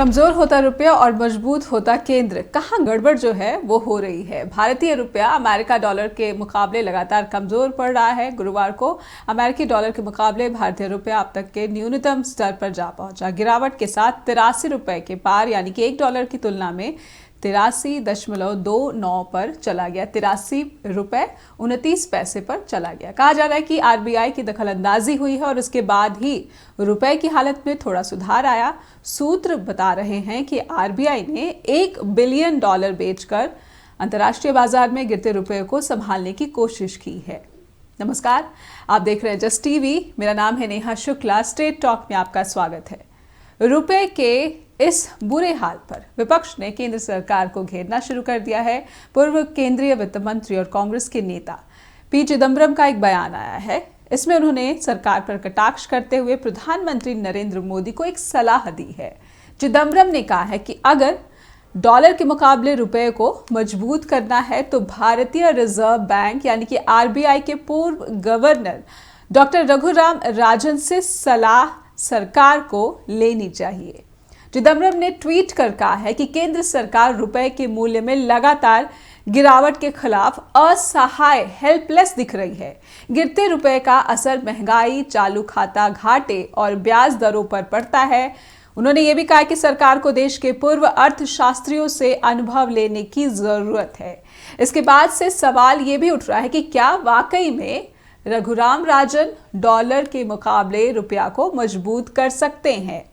कमजोर होता रुपया और मजबूत होता केंद्र, कहाँ गड़बड़ जो है वो हो रही है। भारतीय रुपया अमेरिका डॉलर के मुकाबले लगातार कमजोर पड़ रहा है। गुरुवार को अमेरिकी डॉलर के मुकाबले भारतीय रुपया अब तक के न्यूनतम स्तर पर जा पहुंचा। गिरावट के साथ 83 रुपए के पार, यानी कि $1 की तुलना में 83.29 पर चला गया। 83.29 पर चला गया। कहा जा रहा है कि आरबीआई की दखलंदाजी हुई है और उसके बाद ही रुपए की हालत में थोड़ा सुधार आया। सूत्र बता रहे हैं कि आरबीआई ने $1 बिलियन बेचकर अंतर्राष्ट्रीय बाजार में गिरते रुपए को संभालने की कोशिश की है। नमस्कार, आप देख रहे हैं जस्ट टीवी। मेरा नाम है नेहा शुक्ला। स्ट्रेट टॉक में आपका स्वागत है। रुपए के इस बुरे हाल पर विपक्ष ने केंद्र सरकार को घेरना शुरू कर दिया है। पूर्व केंद्रीय वित्त मंत्री और कांग्रेस के नेता पी चिदम्बरम का एक बयान आया है। इसमें उन्होंने सरकार पर कटाक्ष करते हुए प्रधानमंत्री नरेंद्र मोदी को एक सलाह दी है। चिदम्बरम ने कहा है कि अगर डॉलर के मुकाबले रुपए को मजबूत करना है तो भारतीय रिजर्व बैंक यानी कि आरबीआई के पूर्व गवर्नर डॉक्टर रघुराम राजन से सलाह सरकार को लेनी चाहिए। चिदम्बरम ने ट्वीट कर कहा है कि केंद्र सरकार रुपए के मूल्य में लगातार गिरावट के खिलाफ असहाय, हेल्पलेस दिख रही है। गिरते रुपए का असर महंगाई, चालू खाता घाटे और ब्याज दरों पर पड़ता है। उन्होंने ये भी कहा कि सरकार को देश के पूर्व अर्थशास्त्रियों से अनुभव लेने की जरूरत है। इसके बाद से सवाल ये भी उठ रहा है कि क्या वाकई में रघुराम राजन डॉलर के मुकाबले रुपया को मजबूत कर सकते हैं।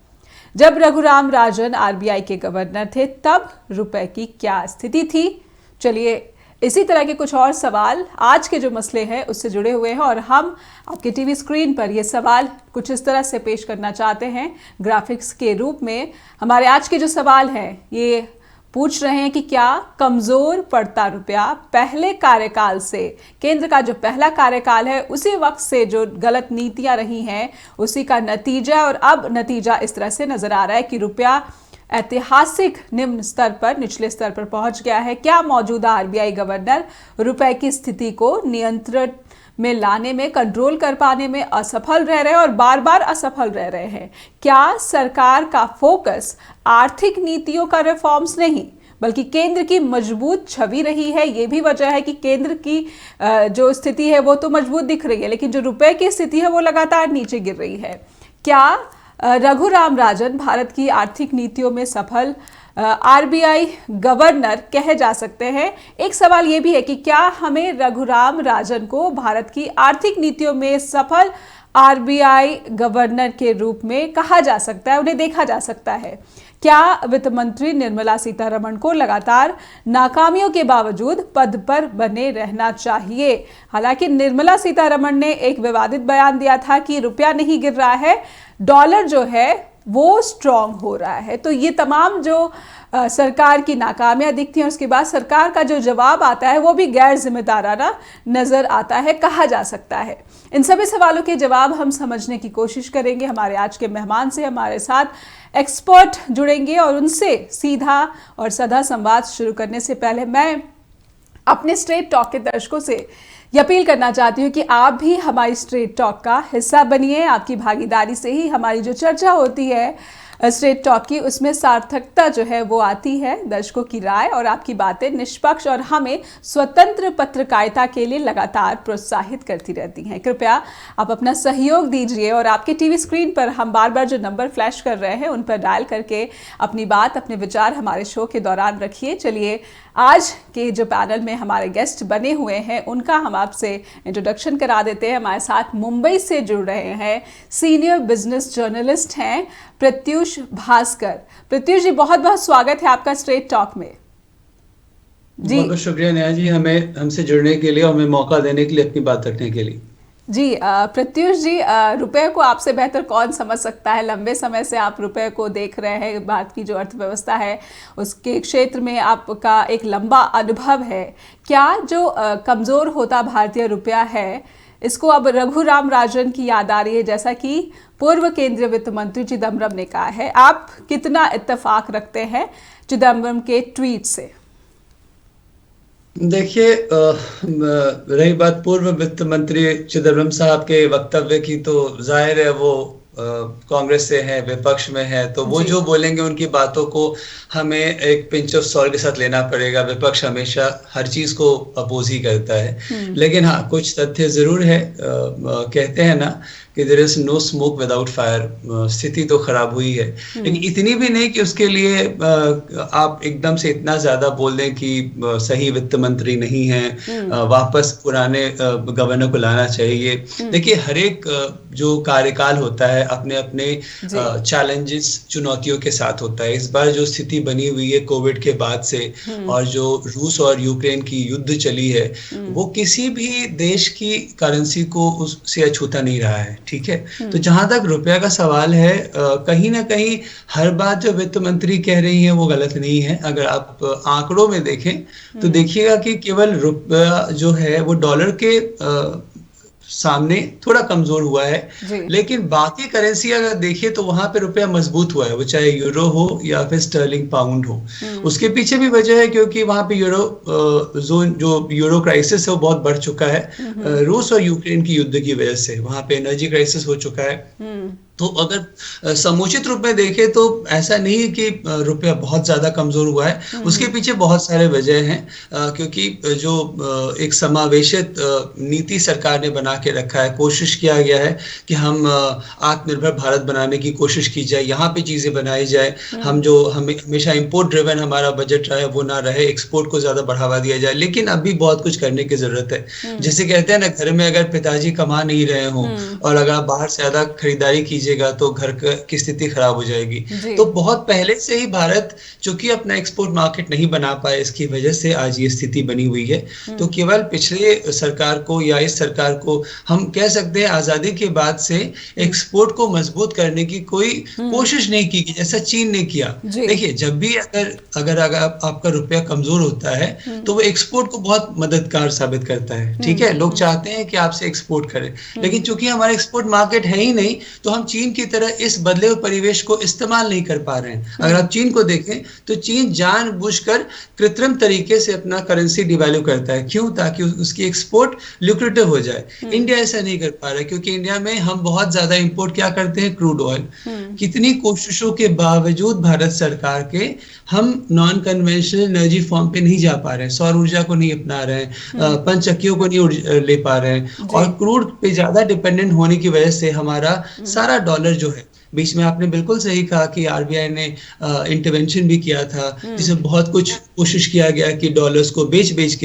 जब रघुराम राजन आरबीआई के गवर्नर थे तब रुपए की क्या स्थिति थी। चलिए, इसी तरह के कुछ और सवाल आज के जो मसले हैं उससे जुड़े हुए हैं और हम आपके टीवी स्क्रीन पर ये सवाल कुछ इस तरह से पेश करना चाहते हैं ग्राफिक्स के रूप में। हमारे आज के जो सवाल हैं ये पूछ रहे हैं कि क्या कमजोर पड़ता रुपया पहले कार्यकाल से, केंद्र का जो पहला कार्यकाल है उसी वक्त से जो गलत नीतियां रही हैं उसी का नतीजा, और अब नतीजा इस तरह से नजर आ रहा है कि रुपया ऐतिहासिक निम्न स्तर पर, निचले स्तर पर पहुंच गया है। क्या मौजूदा आरबीआई गवर्नर रुपए की स्थिति को नियंत्रण में लाने में, कंट्रोल कर पाने में असफल रह रहे हैं और बार बार असफल रह रहे हैं। क्या सरकार का फोकस आर्थिक नीतियों का रिफॉर्म्स नहीं बल्कि केंद्र की मजबूत छवि रही है। ये भी वजह है कि केंद्र की जो स्थिति है वो तो मजबूत दिख रही है, लेकिन जो रुपए की स्थिति है वो लगातार नीचे गिर रही है। क्या रघुराम राजन भारत की आर्थिक नीतियों में सफल आरबीआई गवर्नर कहे जा सकते हैं? एक सवाल यह भी है कि क्या हमें रघुराम राजन को भारत की आर्थिक नीतियों में सफल आरबीआई गवर्नर के रूप में कहा जा सकता है, उन्हें देखा जा सकता है? क्या वित्त मंत्री निर्मला सीतारमण को लगातार नाकामियों के बावजूद पद पर बने रहना चाहिए? हालांकि निर्मला सीतारमण ने एक विवादित बयान दिया था कि रुपया नहीं गिर रहा है, डॉलर जो है वो स्ट्रांग हो रहा है। तो ये तमाम जो सरकार की नाकामियां दिखती हैं, उसके बाद सरकार का जो जवाब आता है वो भी गैर जिम्मेदाराना नजर आता है, कहा जा सकता है। इन सभी सवालों के जवाब हम समझने की कोशिश करेंगे। हमारे आज के मेहमान से हमारे साथ एक्सपर्ट जुड़ेंगे और उनसे सीधा और सधा संवाद शुरू करने से पहले मैं अपने स्ट्रेट टॉक के दर्शकों से ये अपील करना चाहती हूँ कि आप भी हमारी स्ट्रेट टॉक का हिस्सा बनिए। आपकी भागीदारी से ही हमारी जो चर्चा होती है स्ट्रेट टॉक की, उसमें सार्थकता जो है वो आती है। दर्शकों की राय और आपकी बातें निष्पक्ष और हमें स्वतंत्र पत्रकारिता के लिए लगातार प्रोत्साहित करती रहती हैं। कृपया आप अपना सहयोग दीजिए और आपके टीवी स्क्रीन पर हम बार बार जो नंबर फ्लैश कर रहे हैं उन पर डायल करके अपनी बात, अपने विचार हमारे शो के दौरान रखिए। चलिए, आज के जो पैनल में हमारे गेस्ट बने हुए हैं उनका हम आपसे इंट्रोडक्शन करा देते हैं। हमारे साथ मुंबई से जुड़ रहे हैं सीनियर बिजनेस जर्नलिस्ट हैं प्रत्युष भास्कर। प्रत्युष जी, बहुत बहुत स्वागत है आपका स्ट्रेट टॉक में। जी बहुत बहुत शुक्रिया नेहा जी, हमसे जुड़ने के लिए और हमें मौका देने के लिए, अपनी बात रखने के लिए। जी प्रत्युष जी, रुपए को आपसे बेहतर कौन समझ सकता है? लंबे समय से आप रुपए को देख रहे हैं, भारत की जो अर्थव्यवस्था है उसके क्षेत्र में आपका एक लंबा अनुभव है। क्या जो कमज़ोर होता भारतीय रुपया है इसको अब रघुराम राजन की याद आ रही है, जैसा कि पूर्व केंद्रीय वित्त मंत्री चिदम्बरम ने कहा है? आप कितना इत्तेफाक रखते हैं चिदम्बरम के ट्वीट से? देखिए, रही बात पूर्व वित्त मंत्री चिदम्बरम साहब के वक्तव्य की, तो जाहिर है वो कांग्रेस से हैं, विपक्ष में हैं, तो वो जी। जो बोलेंगे उनकी बातों को हमें एक पिंच ऑफ सॉल्ट के साथ लेना पड़ेगा। विपक्ष हमेशा हर चीज को अपोज ही करता है, लेकिन हाँ कुछ तथ्य जरूर है। कहते हैं ना कि there is no smoke without fire. स्थिति तो खराब हुई है, लेकिन इतनी भी नहीं कि उसके लिए आप एकदम से इतना ज्यादा बोल दें कि सही वित्त मंत्री नहीं है, वापस पुराने गवर्नर को लाना चाहिए। देखिए हर एक जो कार्यकाल होता है अपने अपने चैलेंजेस, चुनौतियों के साथ होता है। इस बार जो स्थिति बनी हुई है कोविड के बाद से, और जो रूस और यूक्रेन की युद्ध चली है, वो किसी भी देश की करेंसी को उससे अछूता नहीं रहा है, ठीक है। तो जहां तक रुपया का सवाल है, कहीं ना कहीं हर बात जो वित्त मंत्री कह रही है वो गलत नहीं है। अगर आप आंकड़ों में देखें तो देखिएगा कि केवल रुपया जो है वो डॉलर के सामने थोड़ा कमजोर हुआ है, लेकिन बाकी करेंसी अगर देखिए तो वहां पे रुपया मजबूत हुआ है, वो चाहे यूरो हो या फिर स्टर्लिंग पाउंड हो। उसके पीछे भी वजह है क्योंकि वहां पे जो यूरो क्राइसिस है वो बहुत बढ़ चुका है। रूस और यूक्रेन की युद्ध की वजह से वहां पे एनर्जी क्राइसिस हो चुका है। तो अगर समुचित रूप में देखें तो ऐसा नहीं है कि रुपया बहुत ज्यादा कमजोर हुआ है, उसके पीछे बहुत सारे वजह हैं। क्योंकि जो एक समावेशित नीति सरकार ने बना के रखा है, कोशिश किया गया है कि हम आत्मनिर्भर भारत बनाने की कोशिश की जाए, यहाँ पे चीजें बनाई जाए। हम जो हमेशा इंपोर्ट ड्रिवन हमारा बजट रहा है वो ना रहे, एक्सपोर्ट को ज्यादा बढ़ावा दिया जाए। लेकिन अभी बहुत कुछ करने की जरूरत है। जैसे कहते हैं ना, घर में अगर पिताजी कमा नहीं रहे हों और अगर आप बाहर से ज्यादा खरीदारी कीजिएगा तो घर की स्थिति खराब हो जाएगी। तो बहुत पहले से ही भारत चूंकि अपना एक्सपोर्ट मार्केट नहीं बना पाए, इसकी वजह से आज ये स्थिति बनी हुई है। तो केवल पिछले सरकार को या इस सरकार को हम कह सकते हैं आजादी के बाद से एक्सपोर्ट को मजबूत करने की कोई कोशिश नहीं की, जैसा चीन ने किया। देखिए जब भी अगर आपका रुपया कमजोर होता है तो वो एक्सपोर्ट को बहुत मददगार साबित करता है, ठीक है। लोग चाहते हैं कि आपसे एक्सपोर्ट करें, लेकिन चूंकि हमारा एक्सपोर्ट मार्केट है ही नहीं, तो हम चीन की तरह इस बदले हुए परिवेश को इस्तेमाल नहीं कर पा रहे हैं। अगर आप चीन को देखें तो चीन जानबूझकर कृत्रिम तरीके से अपना करेंसी डिवैल्यू करता है। क्यों? ताकि उसकी एक्सपोर्ट ल्यूक्रेटिव हो जाए। इंडिया ऐसा नहीं कर पा रहा है क्योंकि इंडिया में हम बहुत ज्यादा इंपोर्ट क्या करते हैं, क्रूड ऑयल। कितनी कोशिशों के बावजूद भारत सरकार के हम नॉन कन्वेंशनल एनर्जी फॉर्म पे नहीं जा पा रहे हैं, सौर ऊर्जा को नहीं अपना रहे हैं, पंचक्कियों को नहीं ले पा रहे हैं, और क्रूड पे ज्यादा डिपेंडेंट होने की वजह से हमारा सारा डॉलर जो है, बीच में आपने बिल्कुल सही कहा कि आरबीआई ने इंटरवेंशन भी किया था, जिसमें बहुत कुछ कोशिश किया गया कि डॉलर्स को बेच बेच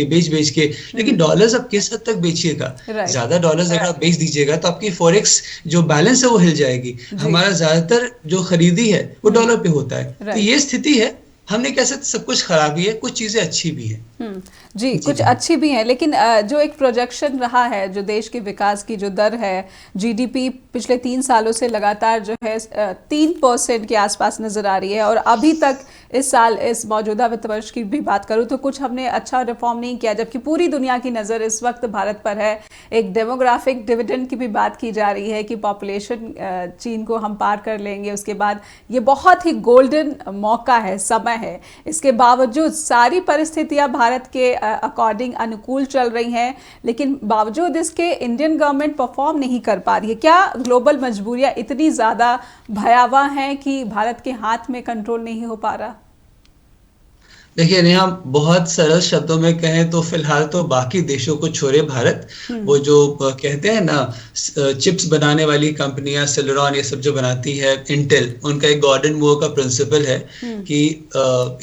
के, लेकिन डॉलर्स अब किस हद तक बेचिएगा? ज्यादा डॉलर्स अगर आप बेच दीजिएगा तो आपकी फॉरेक्स जो बैलेंस है वो हिल जाएगी। हमारा ज्यादातर जो खरीदी है वो डॉलर पे होता है। तो ये स्थिति है। हमने कह सकते सब कुछ खराबी है, कुछ चीजें अच्छी भी है। जी, कुछ अच्छी भी हैं, लेकिन जो एक प्रोजेक्शन रहा है, जो देश के विकास की जो दर है, जीडीपी पिछले 3 सालों से लगातार जो है 3% के आसपास नजर आ रही है, और अभी तक इस साल, इस मौजूदा वित्त वर्ष की भी बात करूं तो कुछ हमने अच्छा रिफॉर्म नहीं किया, जबकि पूरी दुनिया की नज़र इस वक्त भारत पर है। एक डेमोग्राफिक डिविडेंड की भी बात की जा रही है कि पॉपुलेशन चीन को हम पार कर लेंगे, उसके बाद ये बहुत ही गोल्डन मौका है, समय है। इसके बावजूद सारी परिस्थितियां भारत के अकॉर्डिंग अनुकूल चल रही हैं, लेकिन बावजूद इसके इंडियन गवर्नमेंट परफॉर्म नहीं कर पा रही है। क्या ग्लोबल मजबूरियां इतनी ज़्यादा भयावह हैं कि भारत के हाथ में कंट्रोल नहीं हो पा रहा? देखिए नेहा, बहुत सरल शब्दों में कहें तो फिलहाल तो बाकी देशों को छोड़े भारत, वो जो कहते हैं ना चिप्स बनाने वाली कंपनियां, सेलेरॉन, ये सब जो बनाती है, इंटेल, उनका एक गॉर्डन मूर का प्रिंसिपल है कि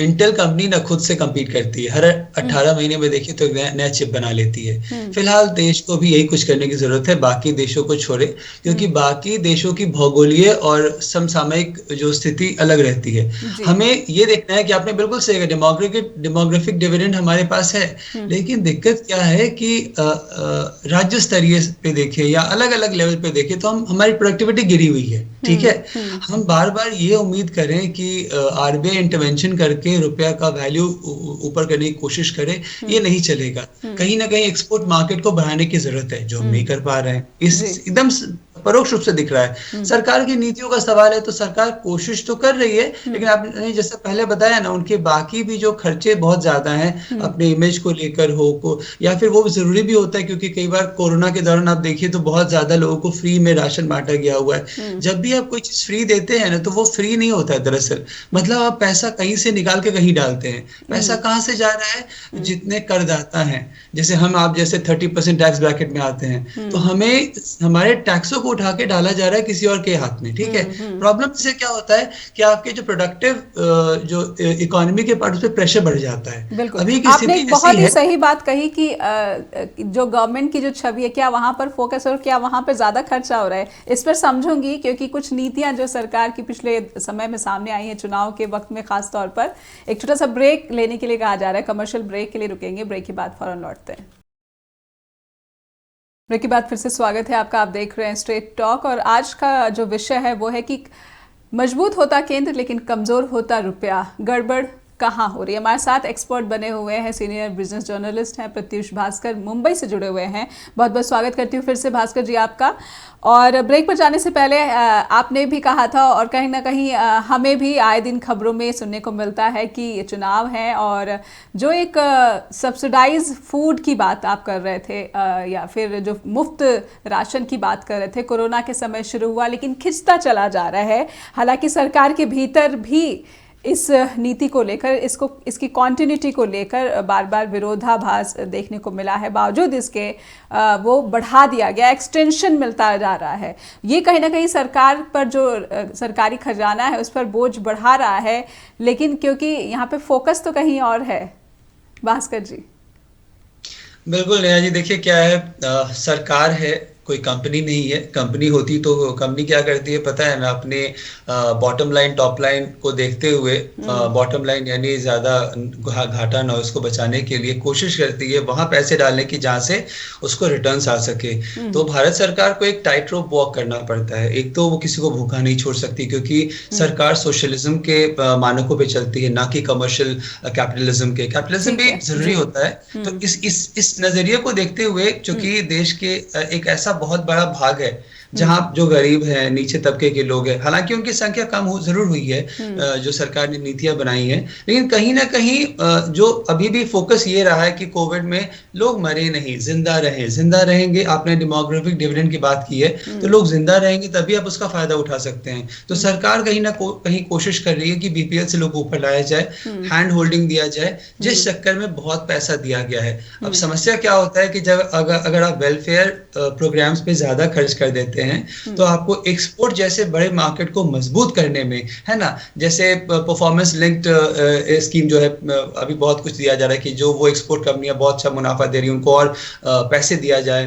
इंटेल कंपनी ना खुद से कम्पीट करती है, हर 18 महीने में देखिए तो एक नया चिप बना लेती है। फिलहाल देश को भी यही कुछ करने की जरूरत है, बाकी देशों को छोड़े, क्योंकि बाकी देशों की भौगोलिक और समसामयिक जो स्थिति अलग रहती है। हमें ये देखना है कि आपने बिल्कुल सही कहा, डेमोग्राफिक डिविडेंड हमारे पास है, लेकिन दिक्कत क्या है कि राज्य स्तरीय पे देखें या अलग अलग लेवल पे देखें तो हमारी प्रोडक्टिविटी गिरी हुई है, ठीक है। हम बार बार ये उम्मीद करें कि आरबीआई इंटरवेंशन करके रुपया का वैल्यू ऊपर करने की कोशिश करे, ये नहीं चलेगा। कहीं ना कहीं एक्सपोर्ट मार्केट को बढ़ाने की जरूरत है, जो हम नहीं कर पा रहे हैं। इस एकदम परोक्ष रूप से दिख रहा है। सरकार की नीतियों का सवाल है तो सरकार कोशिश तो कर रही है, लेकिन आपने जैसे पहले बताया ना, उनके बाकी भी जो खर्चे बहुत ज्यादा हैं अपने इमेज को लेकर या फिर वो जरूरी भी होता है, क्योंकि कई बार कोरोना के दौरान आप देखिए तो बहुत ज्यादा लोगों को फ्री में राशन बांटा गया हुआ है। जब भी आप कोई चीज फ्री देते हैं ना, तो वो फ्री नहीं होता है दरअसल, मतलब आप पैसा कहीं से निकाल के कहीं डालते हैं। पैसा कहाँ से जा रहा है? जितने करदाता हैं, जैसे आप जैसे 30% टैक्स ब्रैकेट में आते हैं, तो हमें हमारे टैक्सों को उठा के डाला जा रहा है किसी और के हाथ में, ठीक है। प्रॉब्लम से क्या होता है कि आपके जो प्रोडक्टिव जो इकोनॉमी के पार्ट, उस पर प्रेशर बढ़ जाता है। बिल्कुल, अभी की आपने स्थिति एक बहुत ही ऐसी है। सही बात कही कि जो गवर्नमेंट की जो छवि है, क्या वहां पर फोकस और क्या वहां पर ज्यादा खर्चा हो रहा है, इस पर समझूंगी, क्योंकि कुछ नीतियां जो सरकार की पिछले समय में सामने आई हैं, चुनाव के वक्त में खास तौर पर। एक छोटा सा ब्रेक लेने के लिए कहा जा रहा है, कमर्शियल ब्रेक के लिए रुकेंगे, ब्रेक के बाद फौरन लौटते हैं। ब्रेक के बाद फिर से स्वागत है आपका, आप देख रहे हैं स्ट्रेट टॉक, और आज का जो विषय है वो है कि मजबूत होता केंद्र लेकिन कमजोर होता रुपया, गड़बड़ कहाँ हो रही है। हमारे साथ एक्सपर्ट बने हुए हैं, सीनियर बिजनेस जर्नलिस्ट हैं प्रत्युष भास्कर, मुंबई से जुड़े हुए हैं। बहुत बहुत स्वागत करती हूँ फिर से भास्कर जी आपका। और ब्रेक पर जाने से पहले आपने भी कहा था, और कहीं ना कहीं हमें भी आए दिन खबरों में सुनने को मिलता है कि ये चुनाव है, और जो एक सब्सिडाइज फूड की बात आप कर रहे थे, या फिर जो मुफ्त राशन की बात कर रहे थे, कोरोना के समय शुरू हुआ लेकिन खिंचता चला जा रहा है। हालांकि सरकार के भीतर भी इस नीति को लेकर, इसकी कॉन्टिन्यूटी को लेकर बार बार विरोधाभास देखने को मिला है, बावजूद इसके वो बढ़ा दिया गया, एक्सटेंशन मिलता जा रहा है। ये कहीं ना कहीं सरकार पर जो सरकारी खजाना है उस पर बोझ बढ़ा रहा है, लेकिन क्योंकि यहाँ पे फोकस तो कहीं और है। भास्कर जी। बिल्कुल नेहा जी, देखिए क्या है, सरकार है, कोई कंपनी नहीं है। कंपनी होती तो कंपनी क्या करती है पता है ना, अपने बॉटम लाइन टॉप लाइन को देखते हुए, बॉटम लाइन यानी ज्यादा घाटा ना हो, उसको बचाने के लिए कोशिश करती है वहां पैसे डालने की जहां से उसको रिटर्न्स आ सके। तो भारत सरकार को एक टाइट रोप वॉक करना पड़ता है। एक तो वो किसी को भूखा नहीं छोड़ सकती, क्योंकि सरकार सोशलिज्म के मानकों पे चलती है, ना कि कमर्शियल कैपिटलिज्म के। कैपिटलिज्म भी जरूरी होता है। तो इस नजरिए को देखते हुए, चूंकि देश के एक ऐसा बहुत बड़ा भाग है जहां जो गरीब है, नीचे तबके के लोग हैं, हालांकि उनकी संख्या कम जरूर हुई है जो सरकार ने नीतियां बनाई हैं, लेकिन कहीं ना कहीं जो अभी भी फोकस ये रहा है कि कोविड में लोग मरे नहीं, जिंदा रहेंगे। आपने डेमोग्राफिक डिविडेंड की बात की है, तो लोग जिंदा रहेंगे तभी आप उसका फायदा उठा सकते हैं। तो सरकार कहीं ना कहीं कोशिश कर रही है कि बीपीएल से लोग ऊपर लाया जाए, हैंड होल्डिंग दिया जाए, जिस चक्कर में बहुत पैसा दिया गया है। अब समस्या क्या होता है कि जब अगर आप वेलफेयर प्रोग्राम्स पे ज्यादा खर्च कर देते हैं, तो आपको एक्सपोर्ट जैसे बड़े मार्केट को मजबूत करने में, है ना, जैसे परफॉर्मेंस लिंक्ड स्कीम जो है, अभी बहुत कुछ दिया जा रहा है कि जो वो एक्सपोर्ट कंपनियां बहुत अच्छा मुनाफा दे रही है उनको और पैसे दिया जाए,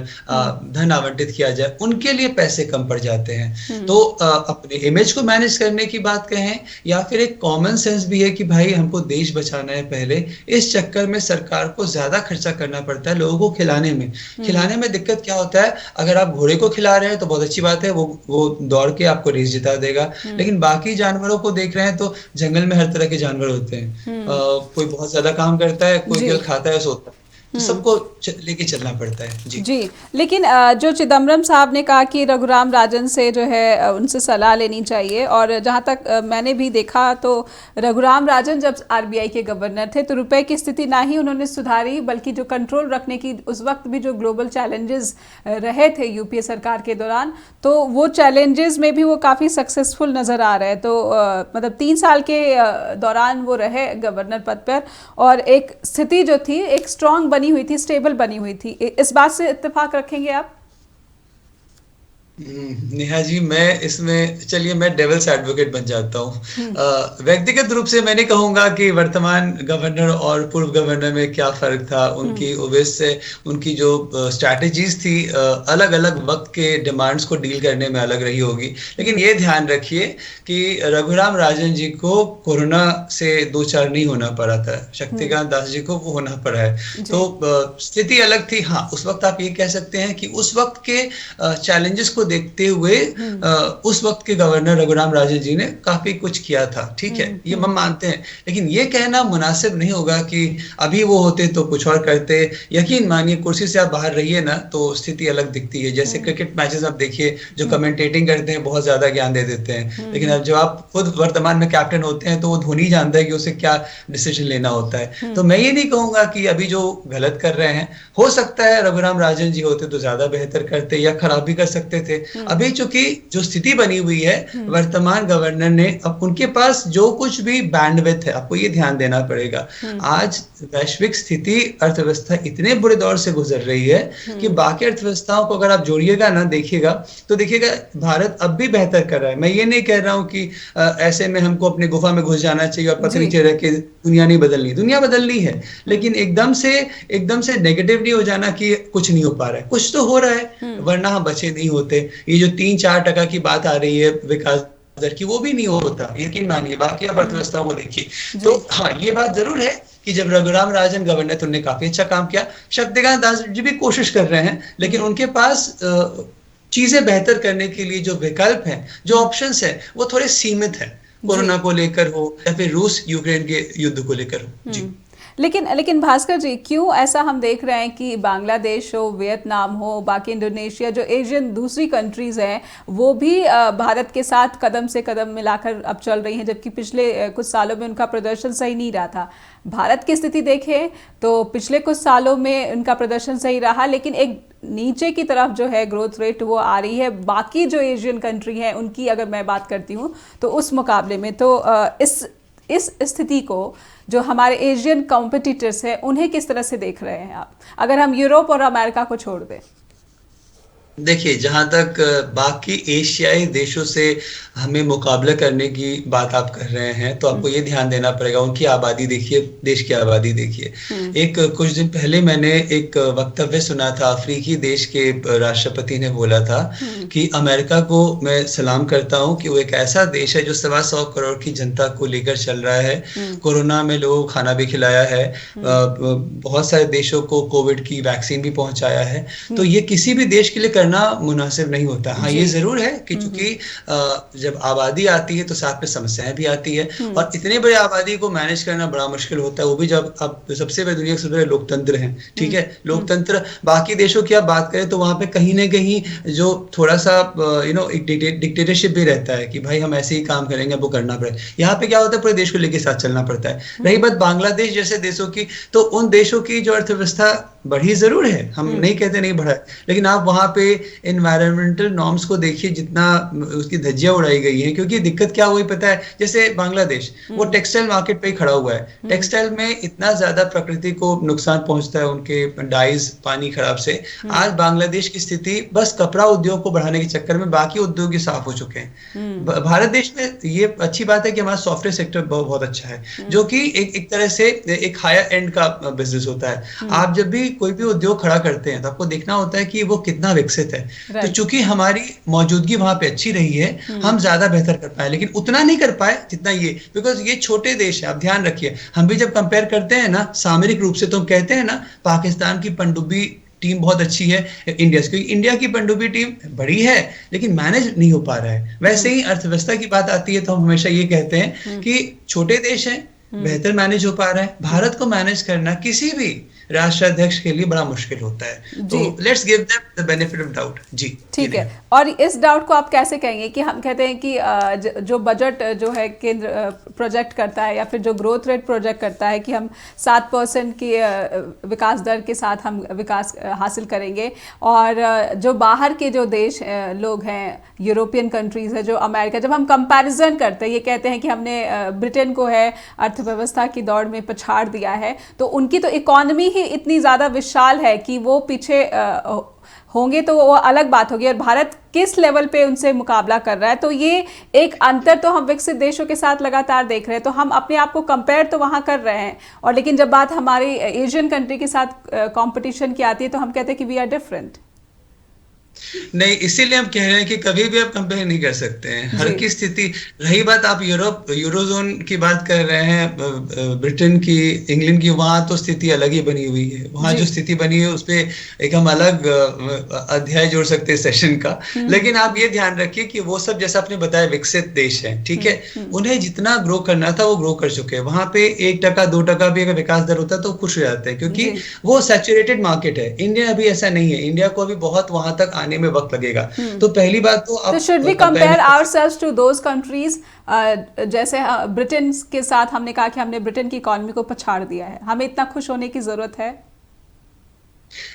धन आवंटित किया जाए, उनके लिए पैसे कम पड़ जाते हैं। तो अपने इमेज को मैनेज करने की बात कहें, या फिर एक कॉमन सेंस भी है कि भाई हमको देश बचाना है पहले, इस चक्कर में सरकार को ज्यादा खर्चा करना पड़ता है लोगों को खिलाने में। दिक्कत क्या होता है, अगर आप घोड़े को खिला रहे हैं तो बहुत अच्छी बात है, वो दौड़ के आपको रेस जिता देगा, लेकिन बाकी जानवरों को देख रहे हैं तो जंगल में हर तरह के जानवर होते हैं। कोई बहुत ज्यादा काम करता है, कोई केवल खाता है सोता है, तो सबको लेके चलना पड़ता है। जी लेकिन जो चिदम्बरम साहब ने कहा कि रघुराम राजन से जो है उनसे सलाह लेनी चाहिए, और जहाँ तक मैंने भी देखा तो रघुराम राजन जब आरबीआई के गवर्नर थे तो रुपए की स्थिति ना ही उन्होंने सुधारी, बल्कि जो कंट्रोल रखने की उस वक्त भी जो ग्लोबल चैलेंजेस रहे थे यूपीए सरकार के दौरान, तो वो चैलेंजेस में भी वो काफ़ी सक्सेसफुल नज़र आ रहे हैं। तो मतलब 3 साल के दौरान वो रहे गवर्नर पद पर, और एक स्थिति जो थी एक स्ट्रॉन्ग बनी हुई थी, स्टेबल बनी हुई थी। इस बात से इत्तेफाक रखेंगे आप? नेहा जी, मैं इसमें चलिए मैं डेविल्स एडवोकेट बन जाता हूँ। व्यक्तिगत रूप से मैं नहीं कहूंगा कि वर्तमान गवर्नर और पूर्व गवर्नर में क्या फर्क था। उनकी ओवेस से उनकी जो स्ट्रैटेजीज थी अलग अलग वक्त के डिमांड्स को डील करने में अलग रही होगी, लेकिन ये ध्यान रखिए कि रघुराम राजन जी को कोरोना से दो चार नहीं होना पड़ा था, शक्तिकांत दास जी को वो होना पड़ा है। तो स्थिति अलग थी। हाँ, उस वक्त आप ये कह सकते हैं कि उस वक्त के चैलेंजेस को देखते हुए उस वक्त के गवर्नर रघुराम राजन जी ने काफी कुछ किया था, ठीक है, ये हम मानते हैं। लेकिन ये कहना मुनासिब नहीं होगा कि अभी वो होते तो कुछ और करते। यकीन मानिए, कुर्सी से आप बाहर रहिए ना तो स्थिति अलग दिखती है। जैसे क्रिकेट मैचेस आप देखिए, जो कमेंटेटिंग करते हैं बहुत ज्यादा ज्ञान दे देते हैं, लेकिन अब जब आप खुद वर्तमान में कैप्टन होते हैं तो वो धोनी जानता है कि उसे क्या डिसीजन लेना होता है। तो मैं ये नहीं कहूंगा कि अभी जो गलत कर रहे हैं, हो सकता है रघुराम राजन जी होते तो ज्यादा बेहतर करते या खराब भी कर सकते थे। अभी चूंकि जो स्थिति बनी हुई है, वर्तमान गवर्नर ने, अब उनके पास जो कुछ भी बैंडविड्थ है, आपको ये ध्यान देना पड़ेगा। आज वैश्विक स्थिति, अर्थव्यवस्था इतने बुरे दौर से गुजर रही है कि बाकी अर्थव्यवस्थाओं को अगर आप जोड़िएगा ना, देखिएगा तो देखिएगा भारत अब भी बेहतर कर रहा है। मैं ये नहीं कह रहा हूं कि ऐसे में हमको अपने गुफा में घुस जाना चाहिए और पत्थर नीचे रख के दुनिया नहीं बदलनी। दुनिया बदलनी है, लेकिन एकदम से नेगेटिव नहीं हो जाना कि कुछ नहीं हो पा रहा है। कुछ तो हो रहा है, वरना हम बचे नहीं होते। ये जो 3-4% की बात आ रही है विकास दर की, वो भी नहीं होता, यकीन मानिए। बाकी आप अर्थव्यवस्थाओं को देखिए तो हाँ, ये बात जरूर है कि जब रघुराम राजन गवर्नर थे, उन्होंने काफी अच्छा काम किया। शक्तिकांत दास जी भी कोशिश कर रहे हैं, लेकिन उनके पास चीजें बेहतर करने के लिए जो विकल्प हैं, जो ऑप्शंस हैं, वो थोड़े सीमित हैं। कोरोना को लेकर हो या फिर रूस यूक्रेन के युद्ध को लेकर हो। जी, लेकिन भास्कर जी, क्यों ऐसा हम देख रहे हैं कि बांग्लादेश हो, वियतनाम हो, बाकी इंडोनेशिया, जो एशियन दूसरी कंट्रीज हैं, वो भी भारत के साथ कदम से कदम मिलाकर अब चल रही हैं, जबकि पिछले कुछ सालों में उनका प्रदर्शन सही नहीं रहा था। भारत की स्थिति देखें तो पिछले कुछ सालों में उनका प्रदर्शन सही रहा, लेकिन एक नीचे की तरफ जो है ग्रोथ रेट वो आ रही है। बाकी जो एशियन कंट्री हैं उनकी अगर मैं बात करती हूँ तो उस मुकाबले में, तो इस स्थिति को जो हमारे एशियन कॉम्पिटिटर्स हैं उन्हें किस तरह से देख रहे हैं आप, अगर हम यूरोप और अमेरिका को छोड़ दें? देखिए, जहां तक बाकी एशियाई देशों से हमें मुकाबला करने की बात आप कर रहे हैं, तो आपको ये ध्यान देना पड़ेगा, उनकी आबादी देखिए, देश की आबादी देखिए। एक कुछ दिन पहले मैंने एक वक्तव्य सुना था, अफ्रीकी देश के राष्ट्रपति ने बोला था कि अमेरिका को मैं सलाम करता हूं कि वो एक ऐसा देश है जो 125 करोड़ की जनता को लेकर चल रहा है। कोरोना में लोगों को खाना भी खिलाया है, बहुत सारे देशों को कोविड की वैक्सीन भी पहुंचाया है। तो ये किसी भी देश के लिए करना मुनासिब नहीं होता। हाँ, ये जरूर है कि चूंकि जब आबादी आती है तो साथ में समस्याएं भी आती है, और इतने बड़े आबादी को मैनेज करना बड़ा मुश्किल होता है, वो भी जब अब सबसे बड़ी दुनिया के सबसे बड़े लोकतंत्र हैं, ठीक है, लोकतंत्र। बाकी देशों की आप बात करें तो वहां पे कहीं ना कहीं जो थोड़ा सा एक डिक्टेटरशिप भी रहता है कि भाई हम ऐसे ही काम करेंगे, वो करना पड़े। यहाँ पे क्या होता है, पूरे देश को लेके साथ चलना पड़ता है। रही बात बांग्लादेश जैसे देशों की, तो उन देशों की जो अर्थव्यवस्था बढ़ी जरूर है, हम नहीं कहते नहीं बढ़ा है, लेकिन आप वहां पे एनवायरमेंटल नॉर्म्स को देखिए, जितना उसकी धज्जियां उड़ाई गई हैं। क्योंकि दिक्कत क्या हुई पता है, जैसे बांग्लादेश वो टेक्सटाइल मार्केट पे ही खड़ा हुआ है। टेक्सटाइल में इतना ज्यादा प्रकृति को नुकसान पहुंचता है, उनके डाइज, पानी खराब से। आज बांग्लादेश की स्थिति बस कपड़ा उद्योग को बढ़ाने के चक्कर में बाकी उद्योग ही साफ हो चुके हैं। भारत देश में ये अच्छी बात है कि हमारा सॉफ्टवेयर सेक्टर बहुत अच्छा है, जो कि एक तरह से एक हायर एंड का बिजनेस होता है। आप जब भी कोई भी उद्योग खड़ा करते हैं तो आपको देखना होता है कि वो कितना विकसित है। तो चूंकि हमारी मौजूदगी वहां पे अच्छी रही है, हम ज्यादा बेहतर कर पाए, लेकिन उतना नहीं कर पाए जितना ये, बिकॉज ये छोटे देश है। आप ध्यान रखिए, हम भी जब कंपेयर करते हैं ना सामरिक रूप से, तो हम कहते हैं ना पाकिस्तान की पनडुब्बी टीम बहुत अच्छी है इंडिया से, क्योंकि इंडिया की पनडुब्बी टीम बड़ी है लेकिन मैनेज नहीं हो पा रहा है। वैसे ही अर्थव्यवस्था की बात आती है तो हम हमेशा ये कहते हैं कि छोटे देश हैं, बेहतर मैनेज हो पा रहा है। भारत को मैनेज करना किसी भी राष्ट्राध्यक्ष के लिए बड़ा मुश्किल होता है। तो let's give them the benefit of doubt. जी, ठीक है। और इस डाउट को आप कैसे कहेंगे कि हम कहते हैं कि जो बजट जो है केंद्र प्रोजेक्ट करता है, या फिर जो ग्रोथ रेट प्रोजेक्ट करता है कि हम 7% की विकास दर के साथ हम विकास हासिल करेंगे, और जो बाहर के जो देश लोग हैं, यूरोपियन कंट्रीज है, जो अमेरिका, जब हम कंपैरिजन करते हैं, ये कहते हैं कि हमने ब्रिटेन को है अर्थव्यवस्था की दौड़ में पछाड़ दिया है, तो उनकी तो इकोनॉमी ही इतनी ज़्यादा विशाल है कि वो पीछे होंगे तो वो अलग बात होगी, और भारत किस लेवल पे उनसे मुकाबला कर रहा है। तो ये एक अंतर तो हम विकसित देशों के साथ लगातार देख रहे हैं, तो हम अपने आप को कंपेयर तो वहाँ कर रहे हैं, और लेकिन जब बात हमारी एशियन कंट्री के साथ कंपटीशन की आती है तो हम कहते हैं कि वी आर डिफरेंट। नहीं, इसीलिए हम कह रहे हैं कि कभी भी आप कंपेयर नहीं कर सकते हैं हर जी। की स्थिति। रही बात, आप यूरोजोन की बात कर रहे हैं, ब्रिटेन की, इंग्लैंड की, वहां तो स्थिति अलग ही बनी हुई है। वहां जी। जो स्थिति बनी है उस पे एक हम अलग अध्याय जोड़ सकते हैं सेशन का। लेकिन आप ये ध्यान रखिए कि वो सब जैसा आपने बताया विकसित देश हैं, ठीक है, उन्हें जितना ग्रो करना था वो ग्रो कर चुके हैं। वहां पे 1% 2% भी अगर विकास दर होता है तो खुश हो जाते हैं, क्योंकि जी। वो सैचुरेटेड मार्केट है। इंडिया अभी ऐसा नहीं है, इंडिया को अभी बहुत वहां तक आने में वक्त लगेगा। तो पहली बात तो तो आप शुड वी कंपेयर कंपेयर नहीं कर सकते। आवरसेल्व्स टू दोज कंट्रीज, जैसे ब्रिटेन के साथ हमने कहा कि हमने ब्रिटेन की इकोनॉमी को पछाड़ दिया है, हमें इतना खुश होने की जरूरत है?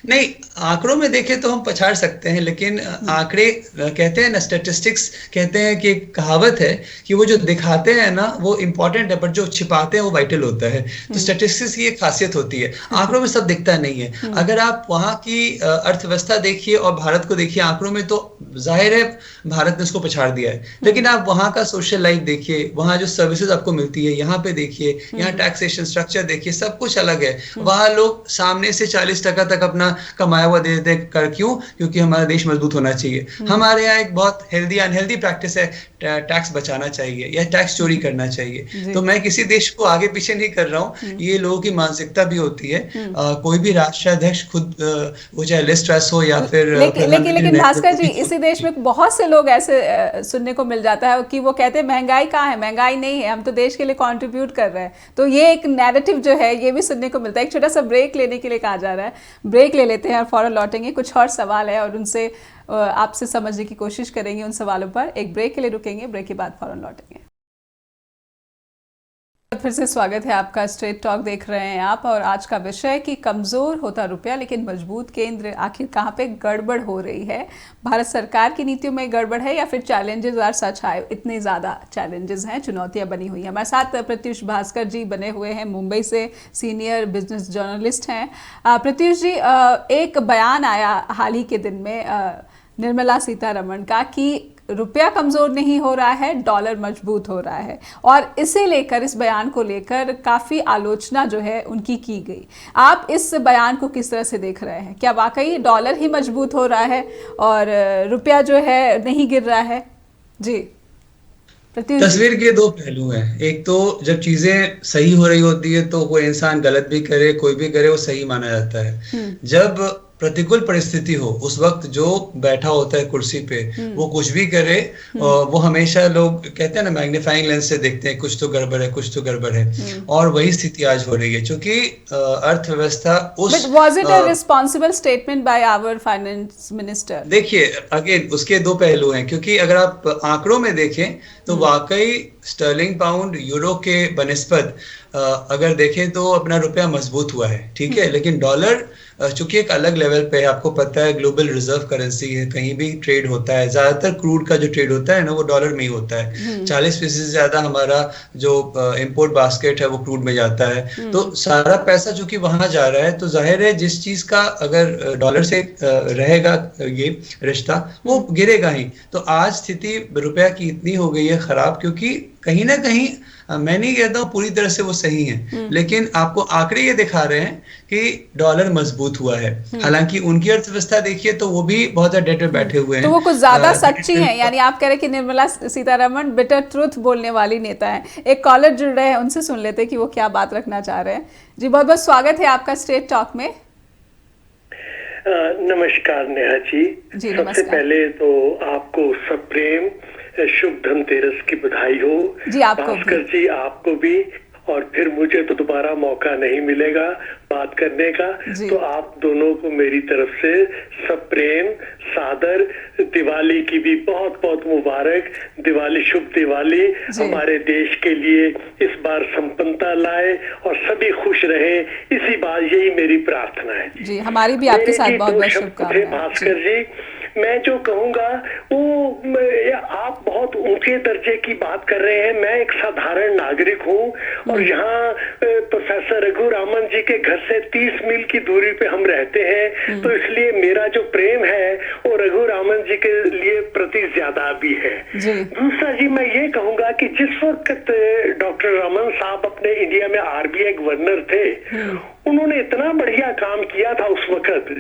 नहीं, आंकड़ों में देखें तो हम पछाड़ सकते हैं, लेकिन आंकड़े कहते हैं ना, स्टैटिस्टिक्स कहते हैं कि एक कहावत है कि वो जो दिखाते हैं ना वो इंपॉर्टेंट है, पर जो छिपाते हैं वो वाइटल होता है। तो स्टैटिस्टिक्स की एक खासियत होती है, आंकड़ों में सब दिखता नहीं है। अगर आप वहाँ की अर्थव्यवस्था देखिए और भारत को देखिए आंकड़ों में, तो जाहिर है भारत ने उसको पछाड़ दिया है। लेकिन आप वहाँ का सोशल लाइफ देखिए, वहाँ जो सर्विसेज आपको मिलती है, यहाँ पे देखिए, यहाँ टैक्सेशन स्ट्रक्चर देखिए, सब कुछ अलग है। वहाँ लोग सामने से 40% तक अपना कमाया हुआ दे देते हैं। कर क्यों? क्योंकि हमारा देश मजबूत होना चाहिए। हमारे यहाँ एक बहुत हेल्दी अनहेल्दी प्रैक्टिस है, टैक्स बचाना चाहिए या टैक्स चोरी करना चाहिए। तो मैं किसी देश को आगे पीछे नहीं कर रहा हूँ, ये लोगों की मानसिकता भी होती है। कोई भी राष्ट्राध्यक्ष खुद वो चाहे लिस्ट ट्रस हो या फिर लेकिन भास्कर जी, प्रधानमंत्री। इसी देश में बहुत से लोग ऐसे सुनने को मिल जाता है कि वो कहते हैं महंगाई कहाँ है, महंगाई नहीं है, हम तो देश के लिए कंट्रीब्यूट कर रहे हैं। तो ये एक नैरेटिव जो है ये भी सुनने को मिलता है। एक छोटा सा ब्रेक लेने के लिए कहा जा रहा है, ब्रेक ले लेते हैं और फौरन लौटेंगे। कुछ और सवाल है और उनसे आपसे समझने की कोशिश करेंगे उन सवालों पर। एक ब्रेक के लिए रुकेंगे, ब्रेक के बाद फौरन लौटेंगे। फिर से स्वागत है आपका, स्ट्रेट टॉक देख रहे हैं आप, और आज का विषय है कि कमज़ोर होता रुपया लेकिन मजबूत केंद्र, आखिर कहाँ पे गड़बड़ हो रही है? भारत सरकार की नीतियों में गड़बड़ है या फिर चैलेंजेस आर सच हाई? इतने ज़्यादा चैलेंजेस हैं, चुनौतियां बनी हुई हैं। हमारे साथ प्रत्युष भास्कर जी बने हुए हैं, मुंबई से सीनियर बिजनेस जर्नलिस्ट हैं। प्रत्युष जी, एक बयान आया हाल ही के दिन में निर्मला सीतारमण का कि रुपया कमज़ोर नहीं हो रहा है, डॉलर मजबूत हो रहा है, और इसे लेकर, इस बयान को लेकर काफ़ी आलोचना जो है उनकी की गई। आप इस बयान को किस तरह से देख रहे हैं? क्या वाकई डॉलर ही मजबूत हो रहा है और रुपया जो है नहीं गिर रहा है? जी प्रत्युष जी। तस्वीर के दो पहलू हैं। एक तो जब चीजें सही हो रही होती है तो कोई इंसान गलत भी करे, कोई भी करे, वो सही माना जाता है। जब प्रतिकूल परिस्थिति हो उस वक्त जो बैठा होता है कुर्सी पे वो कुछ भी करे, वो हमेशा, लोग कहते हैं ना, मैग्नीफाइंग लेंस से देखते हैं, कुछ तो गड़बड़ है, कुछ तो गड़बड़ है। और वही स्थिति आज हो रही है, क्योंकि अर्थव्यवस्था उस but was it a responsible statement by our finance minister? देखिए, अगेन उसके दो पहलू हैं, क्योंकि अगर आप आंकड़ों में देखें तो वाकई स्टर्लिंग पाउंड यूरो के बनिस्पत अगर देखें तो अपना रुपया मजबूत हुआ है, ठीक है। लेकिन डॉलर चूंकि एक अलग लेवल पे है, आपको पता है ग्लोबल रिजर्व करेंसी है, कहीं भी ट्रेड होता है, ज्यादातर क्रूड का जो ट्रेड होता है ना वो डॉलर में ही होता है। 40% से ज्यादा हमारा जो इंपोर्ट बास्केट है वो क्रूड में जाता है। तो सारा पैसा जो कि वहां जा रहा है, तो जाहिर है जिस चीज का अगर डॉलर से रहेगा ये रिश्ता, वो गिरेगा ही। तो आज स्थिति रुपया की इतनी हो गई है खराब, क्योंकि कहीं ना कहीं, मैं नहीं कहता हूँ पूरी तरह से वो सही है, लेकिन आपको आंकड़े ये दिखा रहे हैं कि डॉलर मजबूत हुआ है। हालांकि उनकी अर्थव्यवस्था देखिए तो वो भी बहुत ज्यादा डेट पे बैठे हुए हैं। तो वो कुछ ज्यादा सच्ची हैं, यानी आप कह रहे हैं कि निर्मला सीतारमण बिटर ट्रुथ बोलने वाली नेता है। एक कॉलर जुड़ रहे हैं, उनसे सुन लेते हैं कि वो क्या बात रखना चाह रहे हैं। जी बहुत बहुत स्वागत है आपका स्ट्रेट टॉक में। नमस्कार नेहा जी। सबसे पहले तो आपको सप्रेम शुभ धनतेरस की बधाई हो। जी आपको भास्कर जी, आपको भी। और फिर मुझे तो दोबारा मौका नहीं मिलेगा बात करने का, तो आप दोनों को मेरी तरफ से सप्रेम सादर दिवाली की भी बहुत बहुत मुबारक। दिवाली, शुभ दिवाली। हमारे देश के लिए इस बार संपन्नता लाए और सभी खुश रहे, इसी बात, यही मेरी प्रार्थना है। जी हमारी भी आपके साथ बहुत बहुत शुभकामनाएं। भास्कर जी, मैं जो कहूंगा वो, आप बहुत ऊंचे दर्जे की बात कर रहे हैं, मैं एक साधारण नागरिक हूं और यहाँ प्रोफेसर रघु रामन जी के घर से 30 मील की दूरी पे हम रहते हैं, तो इसलिए मेरा जो प्रेम है वो रघु रामन जी के लिए प्रति ज्यादा भी है। दूसरा जी, मैं ये कहूंगा कि जिस वक्त डॉक्टर रमन साहब अपने इंडिया में RBI गवर्नर थे, उन्होंने इतना बढ़िया काम किया था उस वक्त,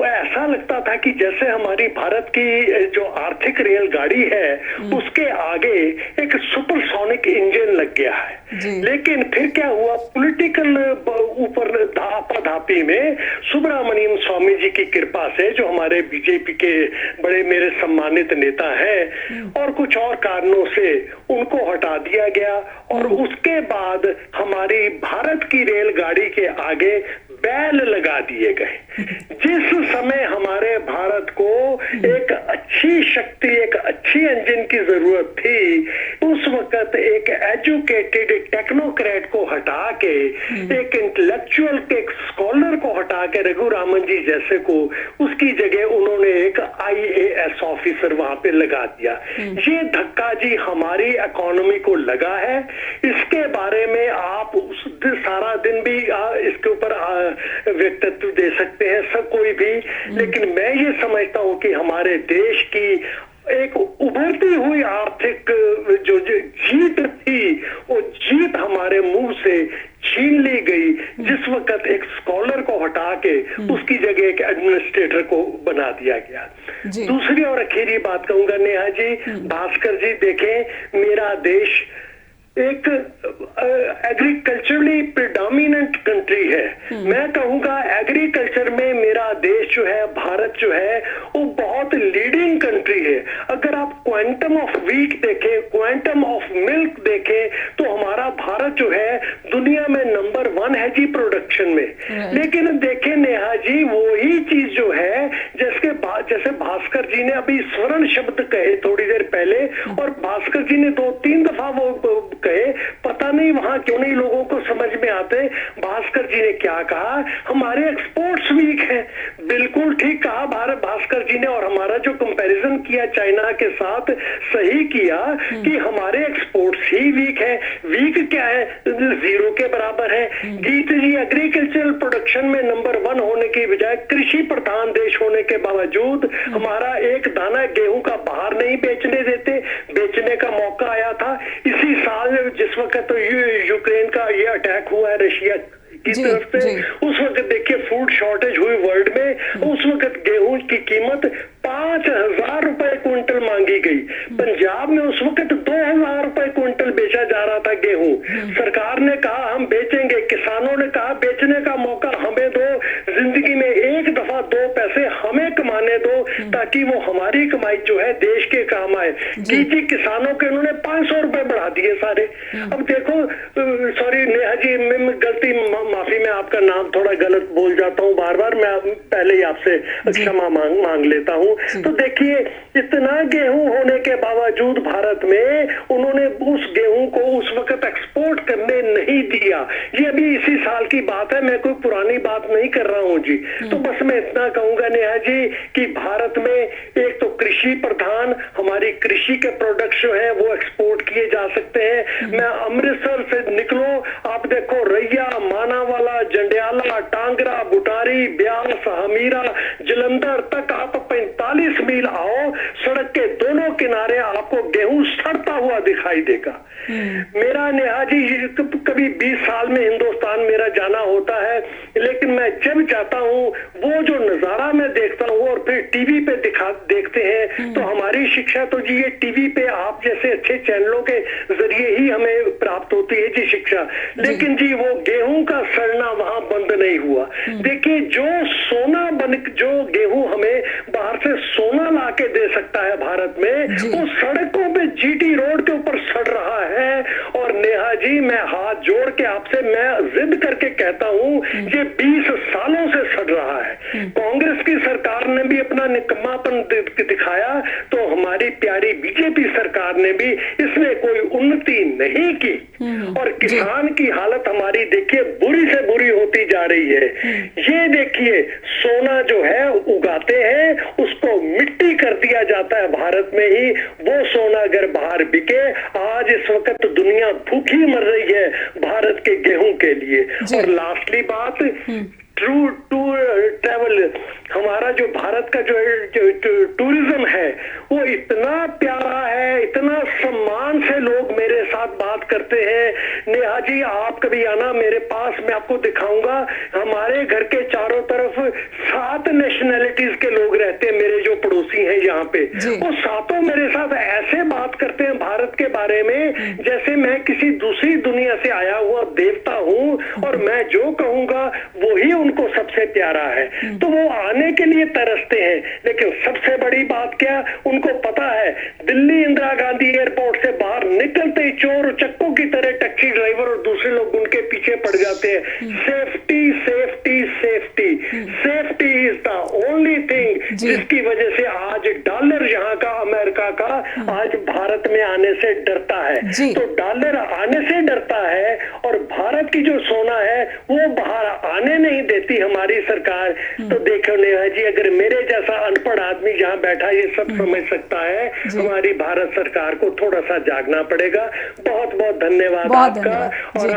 वो ऐसा लगता था कि जैसे हमारी भारत की जो आर्थिक रेलगाड़ी है उसके आगे एक सुपरसोनिक इंजन लग गया है। लेकिन फिर क्या हुआ, पॉलिटिकल ऊपर धापाधापी में सुब्रमण्यम स्वामी जी की कृपा से, जो हमारे बीजेपी के बड़े मेरे सम्मानित नेता हैं, और कुछ और कारणों से उनको हटा दिया गया और उसके बाद हमारी भारत की रेलगाड़ी के आगे बैल लगा दिए गए। जिस समय हमारे भारत को एक अच्छी शक्ति, एक अच्छी इंजन की जरूरत थी, उस वक्त एक एजुकेटेड टेक्नोक्रेट को हटा के, एक इंटेलेक्चुअल के स्कॉलर को हटा के, रघुरामन जी जैसे को, उसकी जगह उन्होंने एक IAS ऑफिसर वहां पे लगा दिया। ये धक्का जी हमारी इकोनॉमी को लगा है। इसके बारे में आप सारा दिन भी इसके ऊपर व्यक्तित्व दे सकते हैं सब कोई भी, लेकिन मैं ये समझता हूं कि हमारे देश की एक उभरती हुई आर्थिक जो जीत थी, वो जीत हमारे मुंह से छीन ली गई, जिस वक्त एक स्कॉलर को हटा के उसकी जगह एक एडमिनिस्ट्रेटर को बना दिया गया। दूसरी और आखिरी बात कहूंगा नेहा जी, भास्कर जी, देखें मेरा देश एक एग्रीकल्चरली प्रिडोमिनेंट कंट्री है। मैं कहूंगा एग्रीकल्चर में मेरा देश जो है, भारत जो है, वो बहुत लीडिंग कंट्री है। अगर आप क्वांटम ऑफ व्हीट देखें, क्वांटम ऑफ मिल्क देखें, तो हमारा भारत जो है दुनिया में नंबर 1 है जी प्रोडक्शन में। लेकिन देखें नेहा जी, वही चीज जो है, जैसे भास्कर जी ने अभी स्वर्ण शब्द कहे थोड़ी देर पहले, और भास्कर जी ने 2-3 दफा वो कहे, पता नहीं वहां क्यों नहीं लोगों को समझ में आते। भास्कर जी ने क्या कहा, हमारे एक्सपोर्ट्स वीक है। बिल्कुल ठीक कहा भास्कर जी ने, और हमारा जो कंपैरिजन किया चाइना के साथ सही किया कि हमारे एक्सपोर्ट्स ही वीक है। वीक क्या है, 0 के बराबर है। गीत जी, एग्रीकल्चरल प्रोडक्शन में नंबर 1 होने की बजाय कृषि प्रधान देश होने के बावजूद हमारा एक दाना गेहूं का बाहर नहीं बेचने देते। बेचने का मौका आया था इसी साल जिस वक्त तो यूक्रेन का ये अटैक हुआ है रशिया की तरफ से, उस वक्त देखिए फूड शॉर्टेज हुई वर्ल्ड में। उस वक्त गेहूं की कीमत 5,000 रुपए क्विंटल मांगी गई। पंजाब में उस वक्त 2,000 रुपए क्विंटल बेचा जा रहा था गेहूं। सरकार ने कहा हम बेचेंगे, किसानों ने कहा बेचने का मौका हमें दो, जिंदगी में एक दफा 2 पैसे हमें कमाने दो, ताकि वो हमारी कमाई जो है देश के काम आए। जी किसानों के उन्होंने 500 रुपए बढ़ा दिए सारे। अब देखो, सॉरी नेहा जी, मैं गलती, माफी, मैं आपका नाम थोड़ा गलत बोल जाता हूँ बार बार, मैं पहले ही आपसे क्षमा मांग लेता हूँ। तो देखिए, इतना गेहूं होने के बावजूद भारत में उन्होंने उस गेहूं को उस वक्त एक्सपोर्ट करने नहीं दिया। ये अभी इसी साल की बात है, मैं कोई पुरानी बात नहीं कर रहा हूं जी। तो बस मैं इतना कहूंगा नेहा जी कि भारत में एक तो कृषि प्रधान, हमारी कृषि के प्रोडक्ट्स जो है वो एक्सपोर्ट किए जा सकते हैं। मैं अमृतसर से निकलो, आप देखो रैया, मानावाला, जंडियाला, टांगरा, बुटारी, ब्यास, हमीरा, जलंधर तक आप 45 मील आओ, सड़क के दोनों किनारे आपको गेहूं सड़ता हुआ दिखाई देगा। मेरा नेहा जी कभी 20 साल में हिंदुस्तान मेरा जाना होता है, लेकिन मैं जब जाता हूँ वो जो नजारा मैं देखता हूँ, और फिर टीवी पे देखते हैं, तो हमारी शिक्षा तो जी ये टीवी पे आप जैसे अच्छे चैनलों के जरिए ही हमें प्राप्त होती है जी शिक्षा। लेकिन जी वो गेहूं का सड़ना वहां बंद नहीं हुआ। देखिए, जो गेहूं हमें बाहर से सोना ला के दे सकता है भारत में, वो सड़कों पे GT रोड के ऊपर सड़ रहा है। और नेहा जी, मैं हाथ जोड़ के आपसे मैं जिद करके कहता हूं, ये 20 सालों से सड़ रहा है। कांग्रेस की सरकार ने भी अपना निकम्मापन दिखाया, तो हमारी प्यारी बीजेपी सरकार ने भी इसमें कोई उन्नति नहीं की। और किसान की हालत हमारी देखिए बुरी से बुरी होती जा रही है। ये देखिए, सोना जो है उगाते हैं, उसको मिट्टी कर दिया जाता है भारत में ही। वो सोना अगर बाहर बिके, आज इस वक्त दुनिया भूखी मर रही है भारत के गेहूं के लिए। और लास्टली बात, ट्रू ट्रैवल, हमारा जो भारत का जो टूरिज्म है वो इतना प्यारा है, इतना सम्मान से लोग मेरे साथ बात करते हैं। नेहा जी, आप कभी आना मेरे पास, मैं आपको दिखाऊंगा कहूंगा, हमारे घर के चारों तरफ 7 नेशनैलिटीज के लोग रहते हैं, मेरे जो पड़ोसी हैं यहाँ पे, वो सातों मेरे साथ ऐसे बात करते हैं भारत के बारे में जैसे मैं किसी दूसरी दुनिया से आया हुआ देवता हूँ और मैं जो कहूंगा वही उनको सबसे प्यारा है। तो वो आने के लिए तरसते हैं, लेकिन सबसे बड़ी बात क्या, उनको पता है दिल्ली इंदिरा गांधी एयरपोर्ट से बाहर निकलते ही चोर चक्कू की तरह टैक्सी ड्राइवर और दूसरे लोग उनके पीछे पड़ जाते हैं। Safety safety safety safety is the only thing जिसकी वजह से आज डॉलर यहाँ का, अमेरिका का, आज भारत में आने से डरता है। तो डॉलर आने से डरता है और भारत की जो सोना है वो बाहर आने नहीं देती हमारी सरकार। तो देखो नेहा जी, अगर मेरे जैसा अनपढ़ आदमी जहाँ बैठा ये सब समझ सकता है, हमारी भारत सरकार को थोड़ा सा जागना पड़ेगा। बहुत बहुत धन्यवाद आपका, और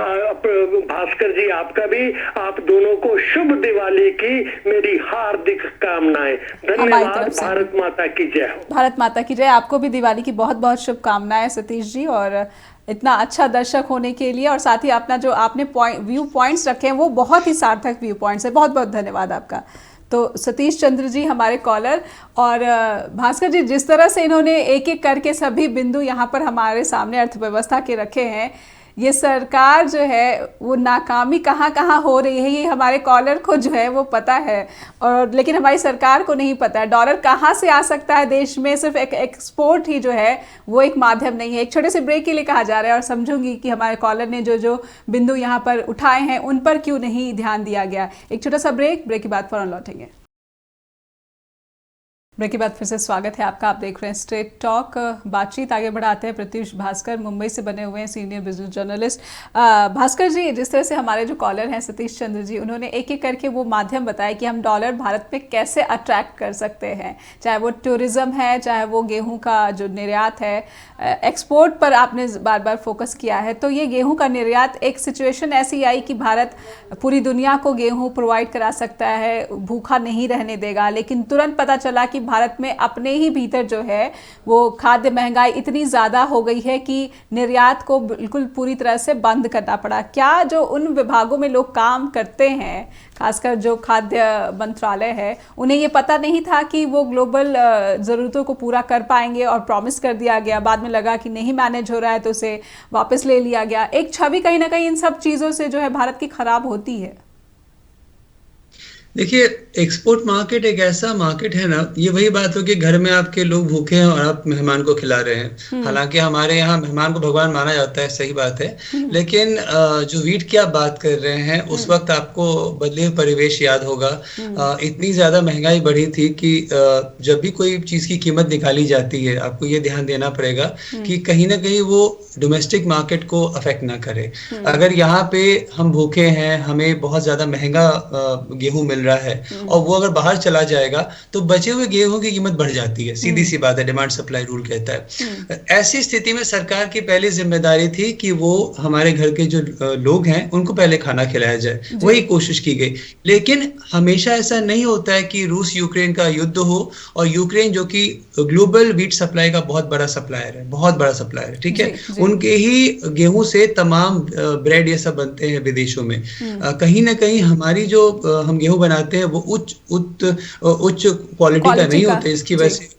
भास्कर जी आपका भी, आप दोनों को शुभ दिवाली की मेरी हार्दिक कामनाएं। धन्यवाद। भारत माता की जय हो। भारत माता की जय। आपको भी दिवाली की बहुत बहुत शुभकामनाएं सतीश जी, और इतना अच्छा दर्शक होने के लिए, और साथ ही अपना जो आपने व्यू पॉइंट्स रखे हैं वो बहुत ही सार्थक व्यू पॉइंट्स है। बहुत बहुत धन्यवाद आपका। तो सतीश चंद्र जी हमारे कॉलर, और भास्कर जी जिस तरह से इन्होंने एक एक करके सभी बिंदु यहाँ पर हमारे सामने अर्थव्यवस्था के रखे हैं, ये सरकार जो है वो नाकामी कहाँ कहाँ हो रही है ये हमारे कॉलर को जो है वो पता है, और लेकिन हमारी सरकार को नहीं पता है डॉलर कहाँ से आ सकता है देश में। सिर्फ एक एक्सपोर्ट ही जो है वो एक माध्यम नहीं है। एक छोटे से ब्रेक के लिए कहा जा रहा है, और समझूंगी कि हमारे कॉलर ने जो जो बिंदु यहाँ पर उठाए हैं उन पर क्यों नहीं ध्यान दिया गया। एक छोटा सा ब्रेक के बाद फौरन लौटेंगे। ब्रेक के बाद फिर से स्वागत है आपका। आप देख रहे हैं स्ट्रेट टॉक। बातचीत आगे बढ़ाते हैं। प्रत्युष भास्कर मुंबई से बने हुए हैं, सीनियर बिजनेस जर्नलिस्ट। भास्कर जी, जिस तरह से हमारे जो कॉलर हैं सतीश चंद्र जी, उन्होंने एक एक करके वो माध्यम बताया कि हम डॉलर भारत में कैसे अट्रैक्ट कर सकते हैं, चाहे वो टूरिज्म है, चाहे वो गेहूं का जो निर्यात है, एक्सपोर्ट पर आपने बार बार फोकस किया है। तो ये गेहूँ का निर्यात, एक सिचुएशन ऐसी आई कि भारत पूरी दुनिया को गेहूँ प्रोवाइड करा सकता है, भूखा नहीं रहने देगा, लेकिन तुरंत पता चला कि भारत में अपने ही भीतर जो है वो खाद्य महंगाई इतनी ज़्यादा हो गई है कि निर्यात को बिल्कुल पूरी तरह से बंद करना पड़ा। क्या जो उन विभागों में लोग काम करते हैं, खासकर जो खाद्य मंत्रालय है, उन्हें ये पता नहीं था कि वो ग्लोबल ज़रूरतों को पूरा कर पाएंगे, और प्रॉमिस कर दिया गया, बाद में लगा कि नहीं मैनेज हो रहा है तो उसे वापस ले लिया गया। एक छवि कहीं ना कहीं इन सब चीज़ों से जो है भारत की खराब होती है। देखिए, एक्सपोर्ट मार्केट एक ऐसा मार्केट है ना, ये वही बात हो कि घर में आपके लोग भूखे हैं और आप मेहमान को खिला रहे हैं। हालांकि हमारे यहाँ मेहमान को भगवान माना जाता है, सही बात है, लेकिन जो वीट की आप बात कर रहे हैं उस वक्त आपको बदले हुए परिवेश याद होगा। इतनी ज्यादा महंगाई बढ़ी थी कि जब भी कोई चीज की कीमत निकाली जाती है, आपको ये ध्यान देना पड़ेगा कि कहीं ना कहीं वो डोमेस्टिक मार्केट को अफेक्ट ना करे। अगर यहाँ पे हम भूखे हैं, हमें बहुत ज्यादा महंगा गेहूं मिल रहा है, और वो अगर बाहर चला जाएगा तो बचे हुए गेहूं की कीमत बढ़ जाती है। सीधी सी बात है, डिमांड सप्लाई रूल कहता है। ऐसी स्थिति में सरकार की पहली जिम्मेदारी थी कि वो हमारे घर के जो लोग हैं उनको पहले खाना खिलाया जाए, वही कोशिश की गई। लेकिन हमेशा ऐसा नहीं होता है कि रूस यूक्रेन का युद्ध हो, और यूक्रेन जो कि ग्लोबल वीट सप्लाई का बहुत बड़ा सप्लायर है, बहुत बड़ा सप्लायर है, ठीक है, उनके ही गेहूं से तमाम ब्रेड ये सब बनते हैं विदेशों में। कहीं ना कहीं हमारी जो हम गेहूं बनाते हैं वो उच्च क्वालिटी का नहीं होते, इसकी वजह से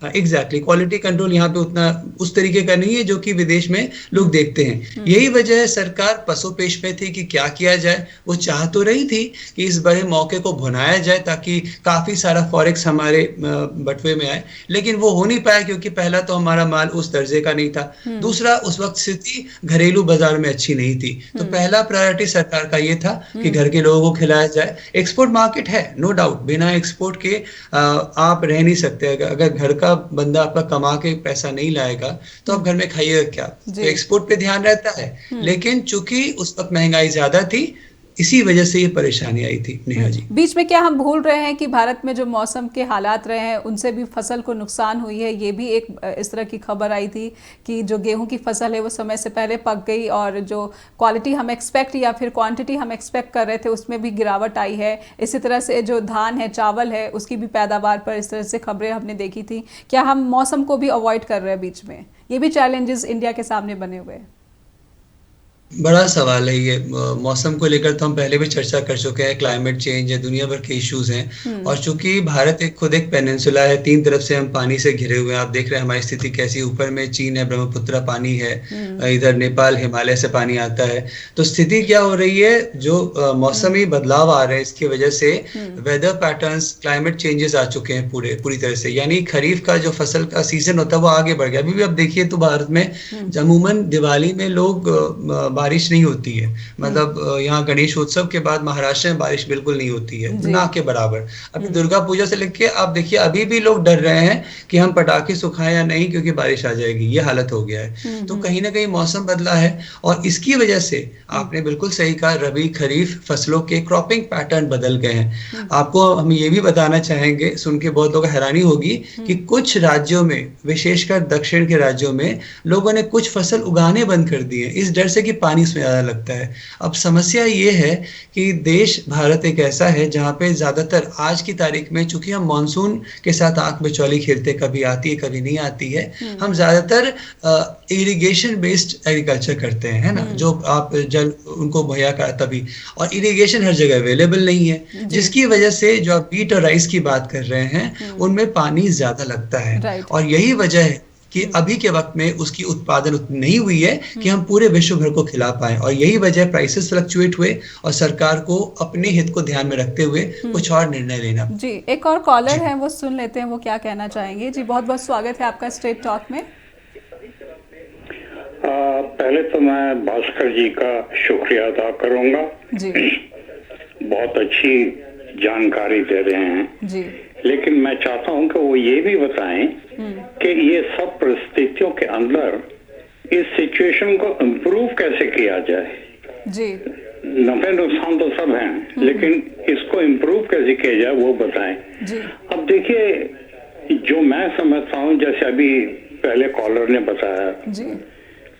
एग्जैक्टली क्वालिटी कंट्रोल यहाँ पे उतना उस तरीके का नहीं है जो कि विदेश में लोग देखते हैं। यही वजह है सरकार पसोपेश में थी कि क्या किया जाए। वो चाह तो रही थी कि इस बड़े मौके को भुनाया जाए ताकि काफी सारा फॉरेक्स हमारे बटवे में आए, लेकिन वो हो नहीं पाया क्योंकि पहला तो हमारा माल उस दर्जे का नहीं था, दूसरा उस वक्त स्थिति घरेलू बाजार में अच्छी नहीं थी। तो पहला प्रायोरिटी सरकार का ये था कि घर के लोगों को खिलाया जाए। एक्सपोर्ट मार्केट है, नो डाउट, बिना एक्सपोर्ट के आप रह नहीं सकते। अगर घर का बंदा आपका कमा के पैसा नहीं लाएगा तो आप घर में खाइएगा क्या? तो एक्सपोर्ट पे ध्यान रहता है, लेकिन चूंकि उस वक्त महंगाई ज्यादा थी, इसी वजह से ये परेशानी आई थी। नेहा जी, बीच में क्या हम भूल रहे हैं कि भारत में जो मौसम के हालात रहे हैं उनसे भी फसल को नुकसान हुई है। ये भी एक इस तरह की खबर आई थी कि जो गेहूं की फसल है वो समय से पहले पक गई, और जो क्वालिटी हम एक्सपेक्ट या फिर क्वांटिटी हम एक्सपेक्ट कर रहे थे उसमें भी गिरावट आई है। इसी तरह से जो धान है, चावल है, उसकी भी पैदावार पर इस तरह से खबरें हमने देखी थी। क्या हम मौसम को भी अवॉइड कर रहे हैं बीच में? ये भी चैलेंजेस इंडिया के सामने बने हुए हैं। बड़ा सवाल है ये। मौसम को लेकर तो हम पहले भी चर्चा कर चुके हैं, क्लाइमेट चेंज है, दुनिया भर के इश्यूज हैं। और चूंकि भारत एक खुद एक पेनिनसुला है, तीन तरफ से हम पानी से घिरे हुए हैं। आप देख रहे हैं हमारी स्थिति कैसी, ऊपर में चीन है, ब्रह्मपुत्र पानी है, इधर नेपाल हिमालय से पानी आता है। तो स्थिति क्या हो रही है, जो मौसमी बदलाव आ रहे हैं इसकी वजह से वेदर पैटर्न्स, क्लाइमेट चेंजेस आ चुके हैं पूरी तरह से। यानी खरीफ का जो फसल का सीजन होता है वो आगे बढ़ गया। अभी भी आप देखिए तो भारत में अमूमन दिवाली में लोग बारिश नहीं होती है। मतलब यहाँ गणेश उत्सव के बाद महाराष्ट्र में बारिश बिल्कुल नहीं होती है, ना के बराबर। अभी दुर्गा पूजा से लेके आप देखिए अभी भी लोग डर रहे हैं कि हम पटाखे सुखाएं या नहीं, क्योंकि बारिश आ जाएगी, ये हालत हो गया है। तो कहीं ना कहीं मौसम बदला है और इसकी वजह से आपने बिल्कुल सही कहा, रबी खरीफ फसलों के क्रॉपिंग पैटर्न बदल गए हैं। आपको हम ये भी बताना चाहेंगे, सुन के बहुत लोग हैरानी होगी कि कुछ राज्यों में, विशेषकर दक्षिण के राज्यों में, लोगों ने कुछ फसल उगाने बंद कर दिए इस डर से कि पानी उसमें ज्यादा लगता है। अब समस्या ये है कि देश भारत एक ऐसा है जहाँ पे ज्यादातर आज की तारीख में, चूंकि हम मानसून के साथ आंख बिचौली खेलते, कभी आती है कभी नहीं आती है, हम ज्यादातर इरिगेशन बेस्ड एग्रीकल्चर करते हैं, है ना, जो आप जल उनको मुहैया करा तभी। और इरिगेशन हर जगह अवेलेबल नहीं है, जिसकी वजह से जो आप व्हीट और राइस की बात कर रहे हैं उनमें पानी ज्यादा लगता है। और यही वजह है कि अभी के वक्त में उसकी उत्पादन उतनी नहीं हुई है कि हम पूरे विश्व भर को खिला पाए। और यही वजह प्राइसेस फ्लक्चुएट हुए और सरकार को अपने हित को ध्यान में रखते हुए कुछ और निर्णय लेना। जी, एक और कॉलर है, वो सुन लेते हैं, वो क्या कहना चाहेंगे। जी, बहुत बहुत स्वागत है आपका स्ट्रेट टॉक में। पहले तो मैं भास्कर जी का शुक्रिया अदा करूंगा जी। बहुत अच्छी जानकारी दे रहे हैं जी। लेकिन मैं चाहता हूं कि वो ये भी बताएं कि ये सब परिस्थितियों के अंदर इस सिचुएशन को इम्प्रूव कैसे किया जाए। जी। नफे नुकसान तो सब हैं, लेकिन इसको इम्प्रूव कैसे किया जाए वो बताएं। जी। अब देखिए, जो मैं समझता हूं, जैसे अभी पहले कॉलर ने बताया, जी।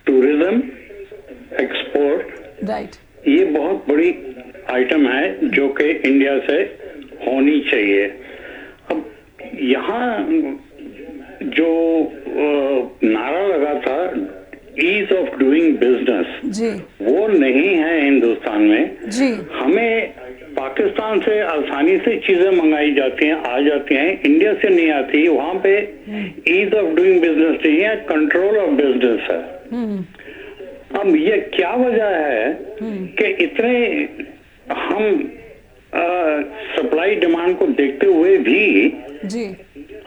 टूरिज्म, एक्सपोर्ट, राइट, ये बहुत बड़ी आइटम है जो कि इंडिया से होनी चाहिए। अब यहाँ जो नारा लगा था ईज ऑफ डूइंग बिजनेस, जी, वो नहीं है हिंदुस्तान में। जी। हमें पाकिस्तान से आसानी से चीजें मंगाई जाती हैं, आ जाती हैं, इंडिया से नहीं आती। वहां पे ईज ऑफ डूइंग बिजनेस नहीं है, कंट्रोल ऑफ बिजनेस है। अब ये क्या वजह है कि इतने हम सप्लाई डिमांड को देखते हुए भी जी,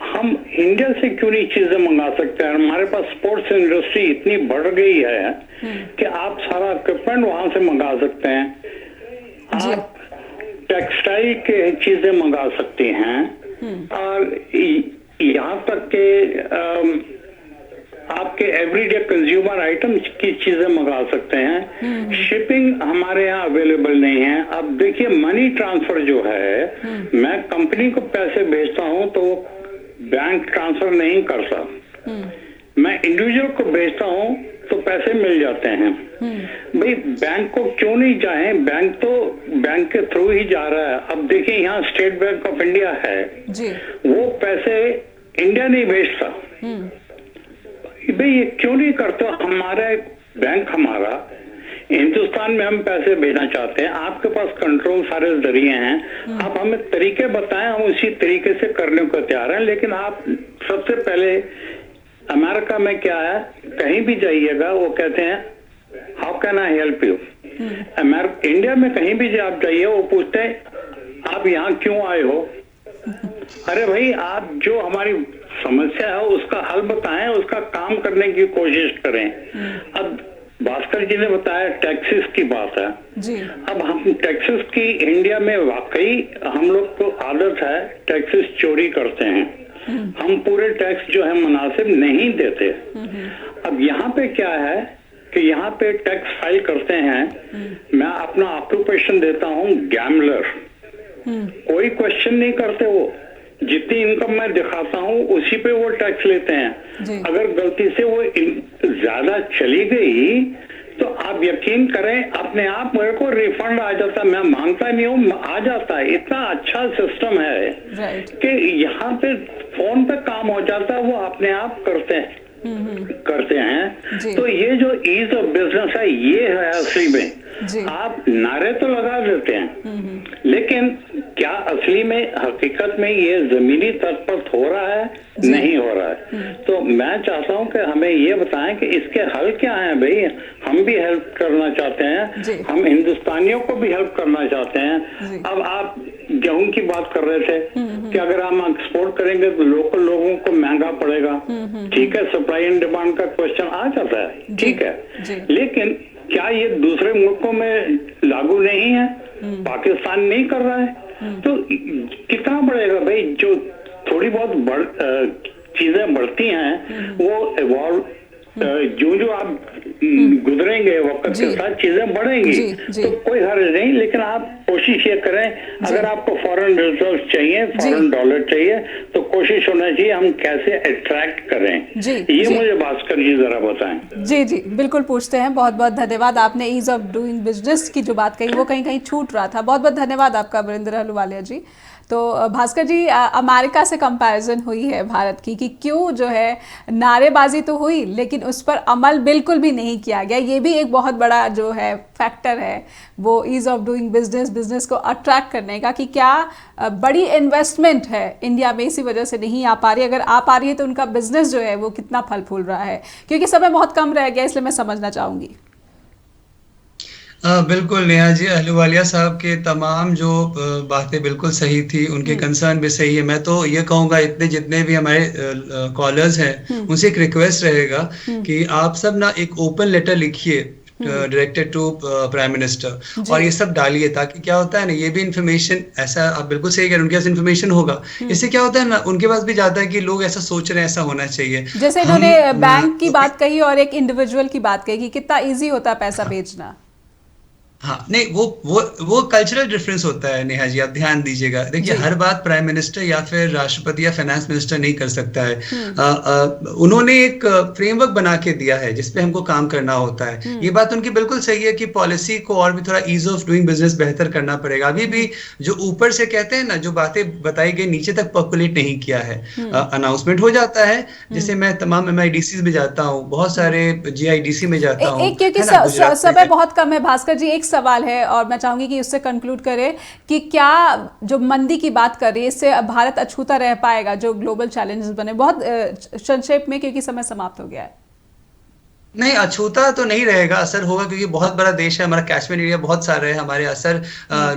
हम इंडिया से क्यों नहीं चीजें मंगा सकते हैं? हमारे पास स्पोर्ट्स इंडस्ट्री इतनी बढ़ गई है कि आप सारा इक्विपमेंट वहां से मंगा सकते हैं, आप टेक्सटाइल के चीजें मंगा सकते हैं, और यहाँ तक के आपके एवरीडे कंज्यूमर आइटम्स की चीजें मंगा सकते हैं। शिपिंग हमारे यहाँ अवेलेबल नहीं है। अब देखिए, मनी ट्रांसफर जो है, मैं कंपनी को पैसे भेजता हूँ तो बैंक ट्रांसफर नहीं करता, मैं इंडिविजुअल को भेजता हूँ तो पैसे मिल जाते हैं। भाई, बैंक को क्यों नहीं जाए? बैंक तो बैंक के थ्रू ही जा रहा है। अब देखिए, यहाँ स्टेट बैंक ऑफ इंडिया है जी, वो पैसे इंडिया नहीं भेजता। भाई, ये क्यों नहीं करते? हमारा बैंक, हमारा हिंदुस्तान में हम पैसे भेजना चाहते हैं, आपके पास कंट्रोल सारे जरिए हैं, आप हमें तरीके बताएं, हम उसी तरीके से करने को तैयार हैं। लेकिन आप सबसे पहले, अमेरिका में क्या है, कहीं भी जाइएगा वो कहते हैं how can I help you. India में कहीं भी आप जाइए वो पूछते हैं आप यहाँ क्यों आए हो। अरे भाई, आप जो हमारी समस्या है उसका हल बताएं, उसका काम करने की कोशिश करें। अब भास्कर जी ने बताया टैक्सेस की बात है जी। अब हम टैक्सेस की इंडिया में वाकई हम लोग को आदत है, टैक्सेस चोरी करते हैं, हम पूरे टैक्स जो है मुनासिब नहीं देते। अब यहाँ पे क्या है कि यहाँ पे टैक्स फाइल करते हैं, मैं अपना ऑक्यूपेशन देता हूँ गैम्बलर, कोई क्वेश्चन नहीं करते, वो जितनी इनकम मैं दिखाता हूँ उसी पे वो टैक्स लेते हैं। अगर गलती से वो ज्यादा चली गई तो आप यकीन करें अपने आप मेरे को रिफंड आ जाता, मैं मांगता नहीं हूँ, आ जाता है। इतना अच्छा सिस्टम है कि यहाँ पे फोन पे काम हो जाता है, वो अपने आप करते हैं। करते हैं। तो ये जो ईज ऑफ बिजनेस है ये है असली में। आप नारे तो लगा देते हैं, लेकिन क्या असली में हकीकत में ये जमीनी स्तर पर हो रहा है? नहीं हो रहा है। तो मैं चाहता हूं कि हमें ये बताएं कि इसके हल क्या हैं भाई। हम भी हेल्प करना चाहते हैं, हम हिंदुस्तानियों को भी हेल्प करना चाहते हैं। अब आप गेहूं की बात कर रहे थे कि अगर हम एक्सपोर्ट करेंगे तो लोकल लोगों को महंगा पड़ेगा। ठीक है, सप्लाई एंड डिमांड का क्वेश्चन आ जाता है, ठीक है, लेकिन क्या ये दूसरे मुल्कों में लागू नहीं है? पाकिस्तान नहीं कर रहा है तो कितना बढ़ेगा भाई? जो थोड़ी बहुत चीजें बढ़ती हैं वो इवॉल्व जो आप गुजरेंगे वक्त के साथ चीजें बढ़ेंगी। तो कोई हर्ज नहीं, लेकिन आप कोशिश ये करें, अगर आपको फॉरेन रिजर्व चाहिए, फॉरेन डॉलर चाहिए, तो कोशिश होना चाहिए हम कैसे अट्रैक्ट करें। ये मुझे भास्कर जी जरा बताएं। जी बिल्कुल पूछते हैं। बहुत बहुत धन्यवाद। आपने ईज ऑफ डूइंग बिजनेस की जो बात कही वो कहीं कहीं छूट रहा था। बहुत बहुत धन्यवाद आपका वीरेंद्र अहलूवालिया जी। तो भास्कर जी, अमेरिका से कंपैरिजन हुई है भारत की कि क्यों जो है नारेबाजी तो हुई लेकिन उस पर अमल बिल्कुल भी नहीं किया गया। ये भी एक बहुत बड़ा जो है फैक्टर है वो ईज ऑफ डूइंग बिजनेस को अट्रैक्ट करने का, कि क्या बड़ी इन्वेस्टमेंट है इंडिया में इसी वजह से नहीं आ पा रही। अगर आ पा रही है तो उनका बिजनेस जो है वो कितना फल फूल रहा है। क्योंकि समय बहुत कम रह गया इसलिए मैं समझना चाहूँगी। बिल्कुल नेहा जी, अहलूवालिया साहब के तमाम जो बातें बिल्कुल सही थी, उनके कंसर्न भी सही है। मैं तो ये कहूँगा जितने भी हमारे कॉलर्स हैं उनसे एक रिक्वेस्ट रहेगा कि आप सब ना एक ओपन लेटर लिखिए डायरेक्टेड टू प्राइम मिनिस्टर और ये सब डालिए, ताकि क्या होता है ना, ये भी इन्फॉर्मेशन, ऐसा आप बिल्कुल सही कह रहे हैं, उनके पास इन्फॉर्मेशन होगा। इससे क्या होता है ना, उनके पास भी जाता है कि लोग ऐसा सोच रहे हैं, ऐसा होना चाहिए। जैसे इन्होंने बैंक की बात कही और एक इंडिविजुअल की बात कही कि कितना ईजी होता है पैसा भेजना। हाँ, नहीं, वो कल्चरल डिफरेंस होता है नेहा जी, आप ध्यान दीजिएगा। देखिए, हर बात प्राइम मिनिस्टर या फिर राष्ट्रपति या फाइनेंस मिनिस्टर नहीं कर सकता है। उन्होंने एक फ्रेमवर्क बना के दिया है जिसपे हमको काम करना होता है। ये बात उनकी बिल्कुल सही है कि पॉलिसी को और भी थोड़ा ईज ऑफ डूइंग बिजनेस बेहतर करना पड़ेगा। अभी भी जो ऊपर से कहते हैं ना, जो बातें बताई गई नीचे तक पॉपुलेट नहीं किया है। अनाउंसमेंट हो जाता है, जैसे मैं तमाम MIDCs में जाता हूँ, बहुत सारे GIDC में जाता हूँ, क्योंकि समय बहुत कम है भास्कर जी, एक सवाल है और मैं चाहूंगी कि उससे कंक्लूड करें कि क्या जो मंदी की बात कर रही है इससे भारत अछूता रह पाएगा जो ग्लोबल चैलेंजेस बने? बहुत संक्षेप में, क्योंकि समय समाप्त हो गया है। नहीं, अछूता तो नहीं रहेगा, असर होगा क्योंकि बहुत बड़ा देश है हमारा, कैचमेंट एरिया बहुत सारा है हमारे, असर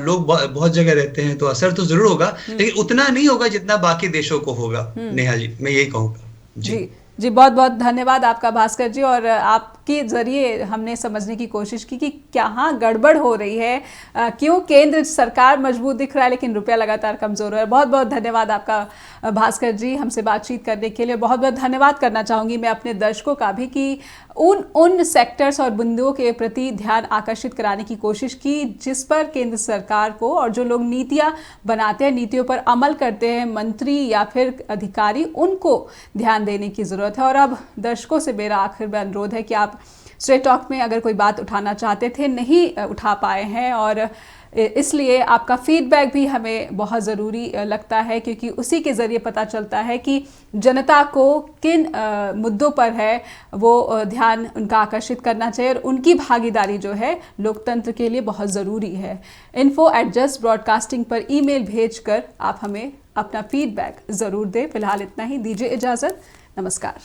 लोग बहुत जगह रहते हैं, तो असर तो जरूर होगा, लेकिन उतना नहीं होगा जितना बाकी देशों को होगा। नेहा जी, मैं यही कहूँगा। जी बहुत बहुत धन्यवाद आपका भास्कर जी। और आपके जरिए हमने समझने की कोशिश की कि कहाँ गड़बड़ हो रही है, क्यों केंद्र सरकार मजबूत दिख रहा है लेकिन रुपया लगातार कमजोर हो रहा है। बहुत बहुत धन्यवाद आपका भास्कर जी हमसे बातचीत करने के लिए। बहुत बहुत धन्यवाद करना चाहूँगी मैं अपने दर्शकों का भी कि उन सेक्टर्स और बिंदुओं के प्रति ध्यान आकर्षित कराने की कोशिश की जिस पर केंद्र सरकार को और जो लोग नीतियाँ बनाते हैं, नीतियों पर अमल करते हैं, मंत्री या फिर अधिकारी, उनको ध्यान देने की ज़रूरत है। और अब दर्शकों से मेरा आखिर में अनुरोध है कि आप स्ट्रेट टॉक में अगर कोई बात उठाना चाहते थे, नहीं उठा पाए हैं, और इसलिए आपका फीडबैक भी हमें बहुत ज़रूरी लगता है, क्योंकि उसी के ज़रिए पता चलता है कि जनता को किन मुद्दों पर है वो ध्यान उनका आकर्षित करना चाहिए, और उनकी भागीदारी जो है लोकतंत्र के लिए बहुत ज़रूरी है। info@just broadcasting पर ईमेल भेजकर आप हमें अपना फीडबैक ज़रूर दें। फिलहाल इतना ही, दीजिए इजाज़त, नमस्कार।